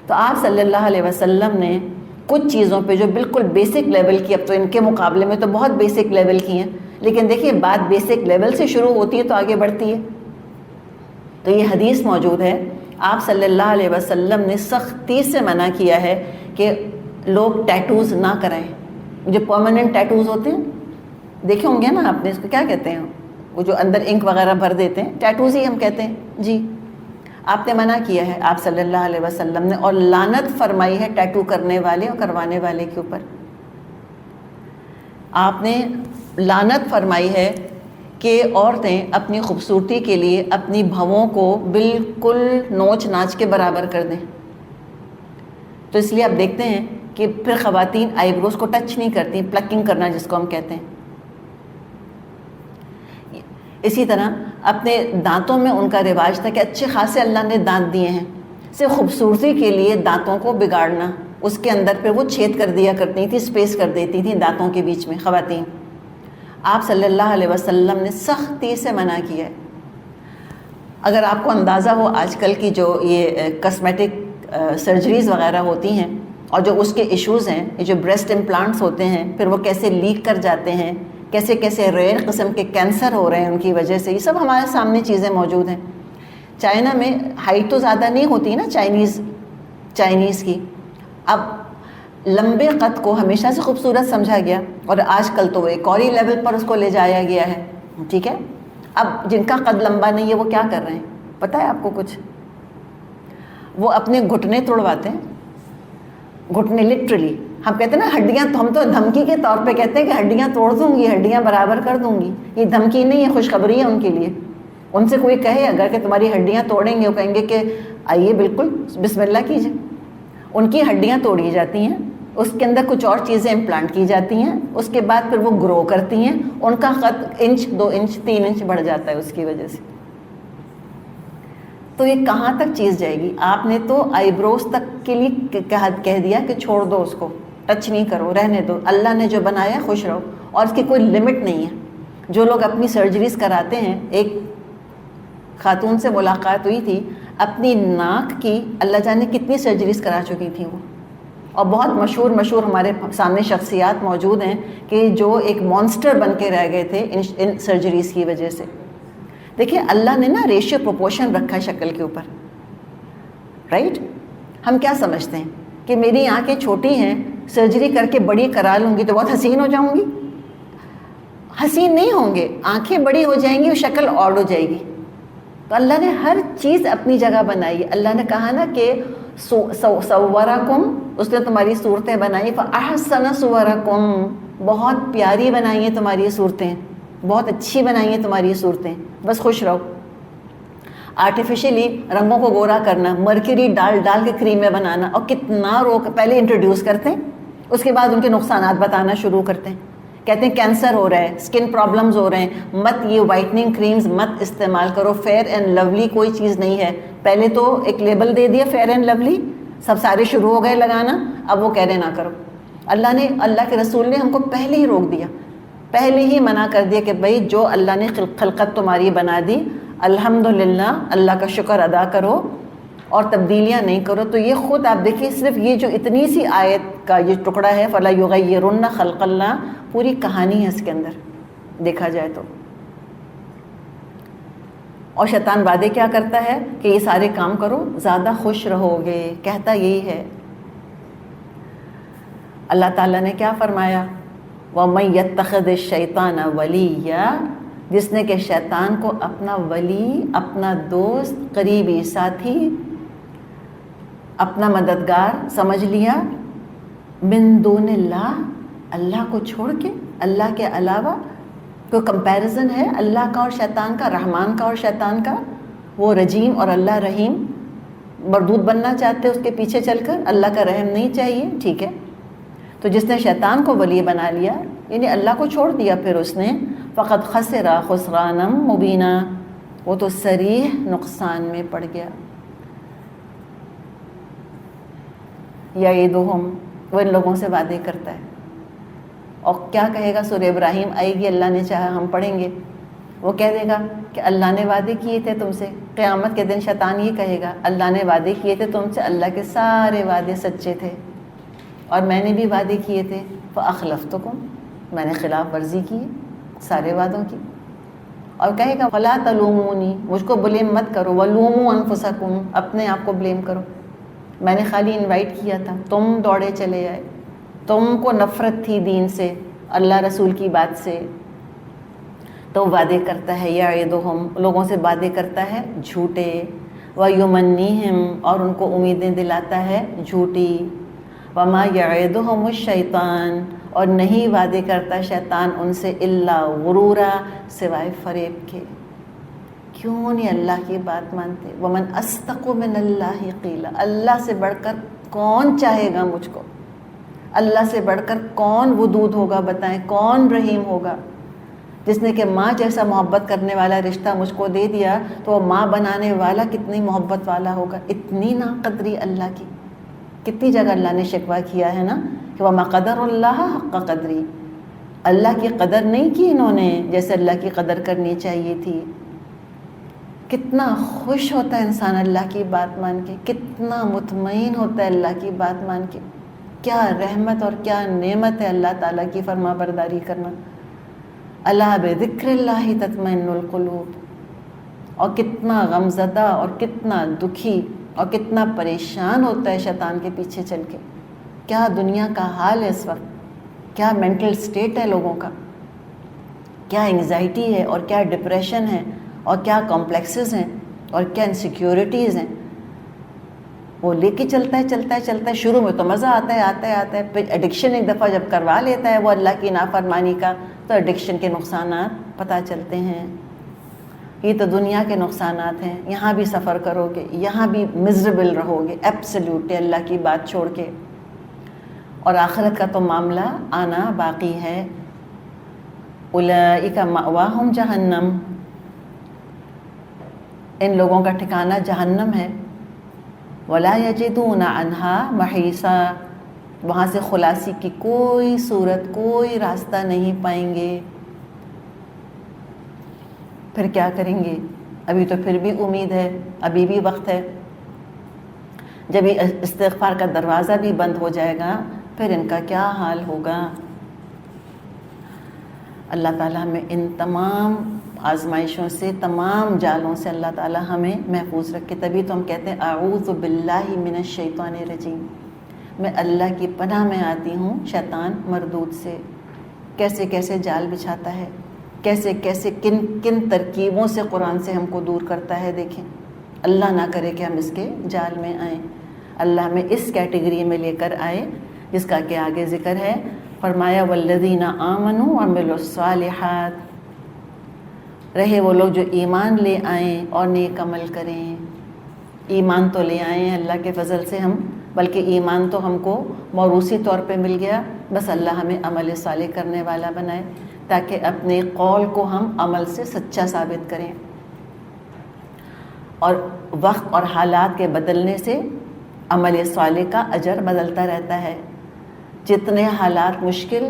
تو آپ صلی اللہ علیہ وسلم نے کچھ چیزوں پہ جو بالکل بیسک لیول کی، اب تو ان کے مقابلے میں تو بہت بیسک لیول کی ہیں، لیکن دیکھیے بات بیسک لیول سے شروع ہوتی ہے تو آگے بڑھتی ہے. تو یہ حدیث موجود ہے، آپ صلی اللہ علیہ وسلم نے سختی سے منع کیا ہے کہ لوگ ٹیٹوز نہ کرائیں. جو پرماننٹ ٹیٹوز ہوتے ہیں دیکھے ہوں گے نا آپ نے، اس کو کیا کہتے ہیں، وہ جو اندر انک وغیرہ بھر دیتے ہیں، ٹیٹوز ہی ہم کہتے ہیں جی. آپ نے منع کیا ہے آپ صلی اللہ علیہ وسلم نے، اور لعنت فرمائی ہے ٹیٹو کرنے والے اور کروانے والے کے اوپر. آپ نے لعنت فرمائی ہے کہ عورتیں اپنی خوبصورتی کے لیے اپنی بھووں کو بالکل نوچ ناچ کے برابر کر دیں. تو اس لیے آپ دیکھتے ہیں کہ پھر خواتین آئی بروز کو ٹچ نہیں کرتی، پلکنگ کرنا جس کو ہم کہتے ہیں. اسی طرح اپنے دانتوں میں ان کا رواج تھا کہ اچھے خاصے اللہ نے دانت دیے ہیں، صرف خوبصورتی کے لیے دانتوں کو بگاڑنا، اس کے اندر پھر وہ چھید کر دیا کرتی تھی، اسپیس کر دیتی تھیں دانتوں کے بیچ میں خواتین. آپ صلی اللہ علیہ وسلم نے سختی سے منع کیا ہے. اگر آپ کو اندازہ ہو آج کل کی جو یہ کاسمیٹک سرجریز وغیرہ ہوتی ہیں اور جو اس کے ایشوز ہیں، یہ جو بریسٹ امپلانٹس ہوتے ہیں پھر وہ کیسے لیک کر جاتے ہیں، کیسے کیسے ریئر قسم کے کینسر ہو رہے ہیں ان کی وجہ سے، یہ سب ہمارے سامنے چیزیں موجود ہیں. چائنا میں ہائٹ تو زیادہ نہیں ہوتی نا چائنیز کی، اب لمبے قد کو ہمیشہ سے خوبصورت سمجھا گیا اور آج کل تو وہ ایک اور ہی لیول پر اس کو لے جایا گیا ہے. ٹھیک ہے، اب جن کا قد لمبا نہیں ہے وہ کیا کر رہے ہیں پتہ ہے آپ کو کچھ؟ وہ اپنے گھٹنے توڑواتے ہیں. گھٹنے لٹرلی ہم کہتے ہیں نا ہڈیاں، تو ہم تو دھمکی کے طور پہ کہتے ہیں کہ ہڈیاں توڑ دوں گی، ہڈیاں برابر کر دوں گی. یہ دھمکی نہیں ہے، خوشخبری ہے ان کے لیے. ان سے کوئی کہے اگر کہ تمہاری ہڈیاں توڑیں گے، وہ کہیں گے کہ آئیے بالکل بسم اللہ کیجیے. ان کی ہڈیاں توڑی جاتی ہیں، اس کے اندر کچھ اور چیزیں امپلانٹ کی جاتی ہیں، اس کے بعد پھر وہ گرو کرتی ہیں، ان کا قد 1 انچ 2 انچ 3 انچ بڑھ جاتا ہے اس کی وجہ سے. تو یہ کہاں تک چیز جائے گی؟ آپ نے تو آئی بروز تک کے لیے کہہ دیا کہ چھوڑ دو، اس کو ٹچ نہیں کرو، رہنے دو، اللہ نے جو بنایا خوش رہو، اور اس کی کوئی لمٹ نہیں ہے. جو لوگ اپنی سرجریز کراتے ہیں، ایک خاتون سے ملاقات ہوئی تھی، اپنی ناک کی اللہ جانے کتنی سرجریز کرا چکی تھیں وہ، اور بہت مشہور ہمارے سامنے شخصیات موجود ہیں کہ جو ایک مانسٹر بن کے رہ گئے تھے ان سرجریز کی وجہ سے. دیکھیں اللہ نے نا ریشیو پروپورشن رکھا ہے شکل کے اوپر، رائٹ؟ ہم کیا سمجھتے ہیں کہ میری آنکھیں چھوٹی ہیں، سرجری کر کے بڑی کرا لوں گی تو بہت حسین ہو جاؤں گی. حسین نہیں ہوں گے، آنکھیں بڑی ہو جائیں گی اور شکل اور ہو جائے گی. تو اللہ نے ہر چیز اپنی جگہ بنائی ہے. اللہ نے کہا نا کہ صورکم، اس نے تمہاری صورتیں بنائی، فاحسن صورکم، بہت پیاری بنائی ہیں تمہاری صورتیں، بہت اچھی بنائی ہیں تمہاری صورتیں، بس خوش رہو. آرٹیفیشلی رنگوں کو گورا کرنا، مرکری ڈال کے کریمیں بنانا، اور کتنا پہلے انٹروڈیوس کرتے ہیں، اس کے بعد ان کے نقصانات بتانا شروع کرتے ہیں. کہتے ہیں کینسر ہو رہا ہے، اسکن پرابلمز ہو رہے ہیں، مت یہ وائٹننگ کریمز مت استعمال کرو، فیئر اینڈ لولی کوئی چیز نہیں ہے. پہلے تو ایک لیبل دے دیا فیئر اینڈ لولی، سب سارے شروع ہو گئے لگانا، اب وہ کہہ رہے نہ کرو. اللہ کے رسول نے ہم کو پہلے ہی روک دیا، پہلے ہی منع کر دیا کہ بھائی جو اللہ نے خلقت تمہاری بنا دی، الحمدللہ اللہ کا شکر ادا کرو اور تبدیلیاں نہیں کرو. تو یہ خود آپ دیکھیں، صرف یہ جو اتنی سی آیت کا یہ ٹکڑا ہے، فَلَا يُغَيِّرُنَّ خَلْقَ اللَّهِ، پوری کہانی ہے اس کے اندر دیکھا جائے تو. اور شیطان وعدے کیا کرتا ہے کہ یہ سارے کام کرو زیادہ خوش رہو گے، کہتا یہی ہے. اللہ تعالیٰ نے کیا فرمایا؟ وَمَن يَتَّخِذِ الشَّيْطَانَ وَلِيًّا، جس نے کہ شیطان کو اپنا ولی، اپنا دوست، قریبی ساتھی، اپنا مددگار سمجھ لیا، من دون اللہ، اللہ کو چھوڑ کے، اللہ کے علاوہ کوئی کمپیریزن ہے اللہ کا اور شیطان کا، رحمان کا اور شیطان کا؟ وہ رجیم اور اللہ رحیم، مردود بننا چاہتے اس کے پیچھے چل کر، اللہ کا رحم نہیں چاہیے. ٹھیک ہے، تو جس نے شیطان کو ولی بنا لیا، یعنی اللہ کو چھوڑ دیا، پھر اس نے فقط خسر خسرانا مبینا، وہ تو صریح نقصان میں پڑ گیا. یعدہم، وہ ان لوگوں سے وعدے کرتا ہے. اور کیا کہے گا؟ سورہ ابراہیم آئے گی، اللہ نے چاہا ہم پڑھیں گے. وہ کہہ دے گا کہ اللہ نے وعدے کیے تھے تم سے. قیامت کے دن شیطان یہ کہے گا، اللہ نے وعدے کیے تھے تم سے، اللہ کے سارے وعدے سچے تھے اور میں نے بھی وعدے کیے تھے، فاخلفتکم، میں نے خلاف ورزی کی سارے وعدوں کی. اور کہے گا فلا تلومونی، مجھ کو بلیم مت کرو، ولوموا انفسکم، اپنے آپ کو بلیم کرو، میں نے خالی انوائٹ کیا تھا، تم دوڑے چلے آئے، تم کو نفرت تھی دین سے، اللہ رسول کی بات سے، تو وعدے کرتا ہے، یعدہم لوگوں سے وعدے کرتا ہے جھوٹے، ویمنیہم اور ان کو امیدیں دلاتا ہے جھوٹی، وما یعدہم الشیطان اور نہیں وعدے کرتا شیطان ان سے الا غرورا سوائے فریب کے۔ کیوں نہیں اللہ کی بات مانتے؟ ومن اصدق من اللہ قیلا، اللہ سے بڑھ کر کون چاہے گا مجھ کو؟ اللہ سے بڑھ کر کون ودود ہوگا؟ بتائیں کون رحیم ہوگا؟ جس نے کہ ماں جیسا محبت کرنے والا رشتہ مجھ کو دے دیا تو وہ ماں بنانے والا کتنی محبت والا ہوگا۔ اتنی ناقدری اللہ کی، کتنی جگہ اللہ نے شکوہ کیا ہے نا کہ وما قدر اللہ حق قدری، اللہ کی قدر نہیں کی انہوں نے جیسے اللہ کی قدر کرنی چاہیے تھی۔ کتنا خوش ہوتا ہے انسان اللہ کی بات مان کے، کتنا مطمئن ہوتا ہے اللہ کی بات مان کے۔ کیا رحمت اور کیا نعمت ہے اللہ تعالیٰ کی فرما برداری کرنا۔ الا بذکر اللہ تطمئن القلوب۔ اور کتنا غمزدہ اور کتنا دکھی اور کتنا پریشان ہوتا ہے شیطان کے پیچھے چل کے۔ کیا دنیا کا حال ہے اس وقت، کیا مینٹل سٹیٹ ہے لوگوں کا، کیا انگزائٹی ہے اور کیا ڈپریشن ہے اور کیا کمپلیکسز ہیں اور کیا انسیکیورٹیز ہیں۔ وہ لے کے چلتا ہے، شروع میں تو مزہ آتا ہے، پھر ایڈکشن ایک دفعہ جب کروا لیتا ہے وہ اللہ کی نافرمانی کا تو ایڈکشن کے نقصانات پتہ چلتے ہیں۔ یہ تو دنیا کے نقصانات ہیں، یہاں بھی سفر کرو گے، یہاں بھی مزریبل رہو گے ایبسلیوٹلی اللہ کی بات چھوڑ کے، اور آخرت کا تو معاملہ آنا باقی ہے۔ اولئک مأواہم جہنم، ان لوگوں کا ٹھکانہ جہنم ہے۔ ولا یجدون عنہا محیصا، وہاں سے خلاصی کی کوئی صورت، کوئی راستہ نہیں پائیں گے۔ پھر کیا کریں گے؟ ابھی تو پھر بھی امید ہے، ابھی بھی وقت ہے۔ جب یہ استغفار کا دروازہ بھی بند ہو جائے گا پھر ان کا کیا حال ہوگا۔ اللہ تعالیٰ ہمیں ان تمام آزمائشوں سے، تمام جالوں سے اللہ تعالیٰ ہمیں محفوظ رکھے۔ تبھی تو ہم کہتے ہیں اعوذ باللہ من الشیطان الرجیم، میں اللہ کی پناہ میں آتی ہوں شیطان مردود سے۔ کیسے کیسے جال بچھاتا ہے، کیسے کیسے کن کن ترکیبوں سے قرآن سے ہم کو دور کرتا ہے۔ دیکھیں، اللہ نہ کرے کہ ہم اس کے جال میں آئیں، اللہ ہمیں اس کیٹیگری میں لے کر آئے جس کا کہ آگے ذکر ہے۔ فرمایا والذین آمنوا وعملوا الصالحات، رہے وہ لوگ جو ایمان لے آئیں اور نیک عمل کریں۔ ایمان تو لے آئے ہیں اللہ کے فضل سے ہم، بلکہ ایمان تو ہم کو موروثی طور پہ مل گیا، بس اللہ ہمیں عمل صالح کرنے والا بنائے تاکہ اپنے قول کو ہم عمل سے سچا ثابت کریں۔ اور وقت اور حالات کے بدلنے سے عمل صالح کا اجر بدلتا رہتا ہے۔ جتنے حالات مشکل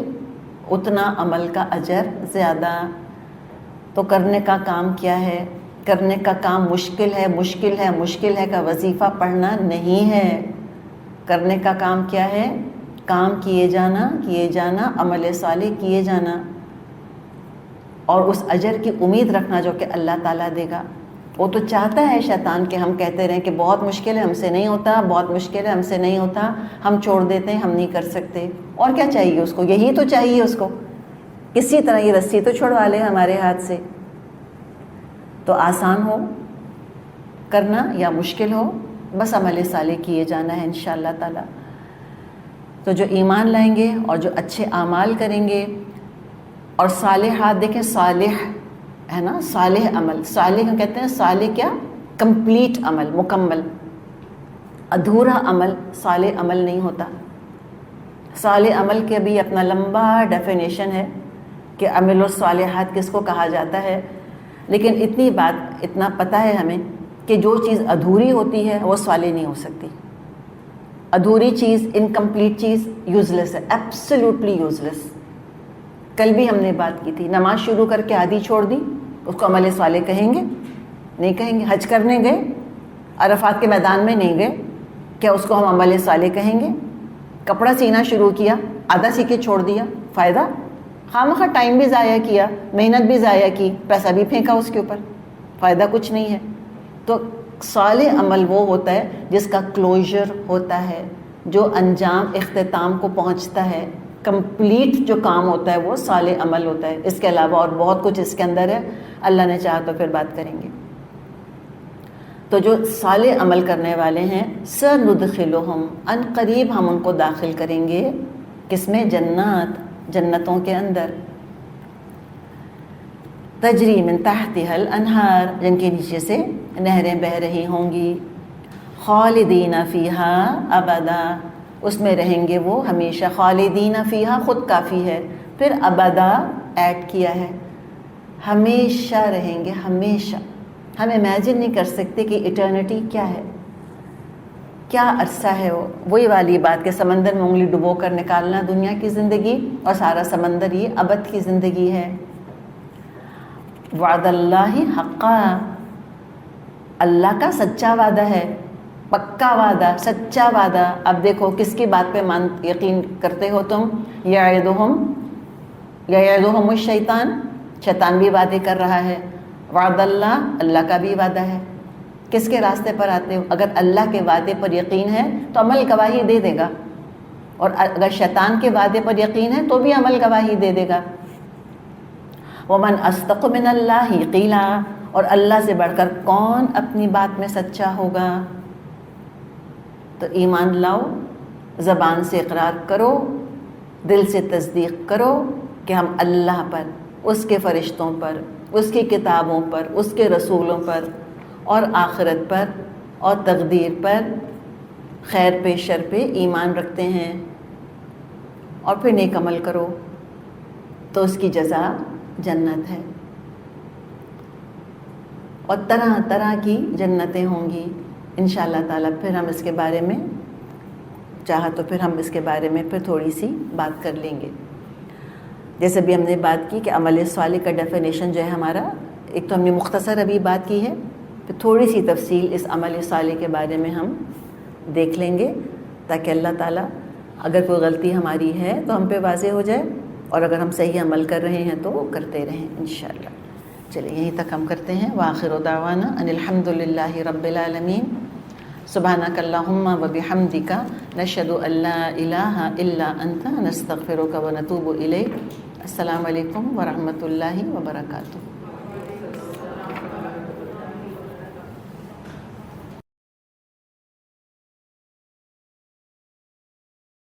اتنا عمل کا اجر زیادہ۔ تو کرنے کا کام کیا ہے؟ کرنے کا کام مشکل ہے کا وظیفہ پڑھنا نہیں ہے۔ کرنے کا کام کیا ہے؟ کام کیے جانا، عمل صالح کیے جانا، اور اس اجر کی امید رکھنا جو کہ اللہ تعالیٰ دے گا۔ وہ تو چاہتا ہے شیطان کہ ہم کہتے رہیں کہ بہت مشکل ہے، ہم سے نہیں ہوتا، بہت مشکل ہے، ہم سے نہیں ہوتا، ہم چھوڑ دیتے ہیں، ہم نہیں کر سکتے۔ اور کیا چاہیے اس کو؟ یہی تو چاہیے اس کو، کسی طرح یہ رسی تو چھڑوا لے ہمارے ہاتھ سے۔ تو آسان ہو کرنا یا مشکل ہو، بس عمل صالح کیے جانا ہے انشاءاللہ تعالی۔ تو جو ایمان لائیں گے اور جو اچھے اعمال کریں گے اور صالحات، دیکھیں صالح ہے نا، صالح عمل، صالح ہم کہتے ہیں صالح کیا؟ کمپلیٹ عمل، مکمل۔ ادھورا عمل صالح عمل نہیں ہوتا۔ صالح عمل کے بھی اپنا لمبا ڈیفینیشن ہے کہ عمل الصالحات کس کو کہا جاتا ہے، لیکن اتنا پتہ ہے ہمیں کہ جو چیز ادھوری ہوتی ہے وہ صالح نہیں ہو سکتی۔ ادھوری چیز، انکمپلیٹ چیز یوز لیس ہے، ایبسلیوٹلی یوز لیس۔ کل بھی ہم نے بات کی تھی، نماز شروع کر کے آدھی چھوڑ دی، اس کو عمل صالح کہیں گے؟ نہیں کہیں گے۔ حج کرنے گئے، عرفات کے میدان میں نہیں گئے، کیا اس کو ہم عمل صالح کہیں گے؟ کپڑا سینا شروع کیا، آدھا سی کے چھوڑ دیا، فائدہ؟ خامخواہ ٹائم بھی ضائع کیا، محنت بھی ضائع کی، پیسہ بھی پھینکا اس کے اوپر، فائدہ کچھ نہیں ہے۔ تو صالح عمل وہ ہوتا ہے جس کا کلوزر ہوتا ہے، جو انجام اختتام کو پہنچتا ہے، کمپلیٹ جو کام ہوتا ہے وہ صالح عمل ہوتا ہے. اس کے علاوہ اور بہت کچھ اس کے اندر ہے، اللہ نے چاہا تو پھر بات کریں گے. تو جو صالح عمل کرنے والے ہیں، سندخلہم، ان قریب ہم ان کو داخل کریں گے. کس میں؟ جنات، جنتوں کے اندر. تجری من تحتها الانہار، جن کے نیچے سے نہریں بہہ رہی ہوں گی. خالدین فیہا ابدا، اس میں رہیں گے وہ ہمیشہ. خالدین فیہا خود کافی ہے، پھر ابدا ایڈ کیا ہے، ہمیشہ رہیں گے، ہمیشہ. ہم امیجن نہیں کر سکتے کہ ایٹرنٹی کیا ہے، کیا عرصہ ہے. وہی والی بات کہ سمندر میں انگلی ڈبو کر نکالنا دنیا کی زندگی، اور سارا سمندر یہ ابد کی زندگی ہے. وعد اللہ حقا، اللہ کا سچا وعدہ ہے، پکا وعدہ، سچا وعدہ. اب دیکھو کس کی بات پہ یقین کرتے ہو تم؟ یعدہم الشیطان، شیطان بھی وعدے کر رہا ہے. وعد اللہ، اللہ کا بھی وعدہ ہے. کس کے راستے پر آتے ہو؟ اگر اللہ کے وعدے پر یقین ہے تو عمل گواہی دے دے گا، اور اگر شیطان کے وعدے پر یقین ہے تو بھی عمل گواہی دے دے گا. ومن اصدق من اللہ قیلا، اور اللہ سے بڑھ کر کون اپنی بات میں سچا ہوگا. تو ایمان لاؤ، زبان سے اقرار کرو، دل سے تصدیق کرو کہ ہم اللہ پر، اس کے فرشتوں پر، اس کی کتابوں پر، اس کے رسولوں پر، اور آخرت پر، اور تقدیر پر، خیر پہ شر پہ ایمان رکھتے ہیں. اور پھر نیک عمل کرو تو اس کی جزا جنت ہے. اور طرح طرح کی جنتیں ہوں گی انشاءاللہ تعالیٰ. پھر ہم اس کے بارے میں چاہا تو پھر ہم اس کے بارے میں پھر تھوڑی سی بات کر لیں گے. جیسے بھی ہم نے بات کی کہ عمل صالح کا ڈیفینیشن جو ہے ہمارا، ایک تو ہم نے مختصر ابھی بات کی ہے، پھر تھوڑی سی تفصیل اس عمل صالح کے بارے میں ہم دیکھ لیں گے، تاکہ اللہ تعالیٰ اگر کوئی غلطی ہماری ہے تو ہم پہ واضح ہو جائے، اور اگر ہم صحیح عمل کر رہے ہیں تو وہ کرتے رہیں انشاءاللہ. چلیے یہیں تک ہم کرتے ہیں. وآخر دعوانا ان الحمد للہ رب العالمین. سبحانک اللہم وبحمدک نشہد ان لا الہ الا انت نستغفرک ونتوب الیک. السلام علیکم ورحمۃ اللہ وبرکاتہ.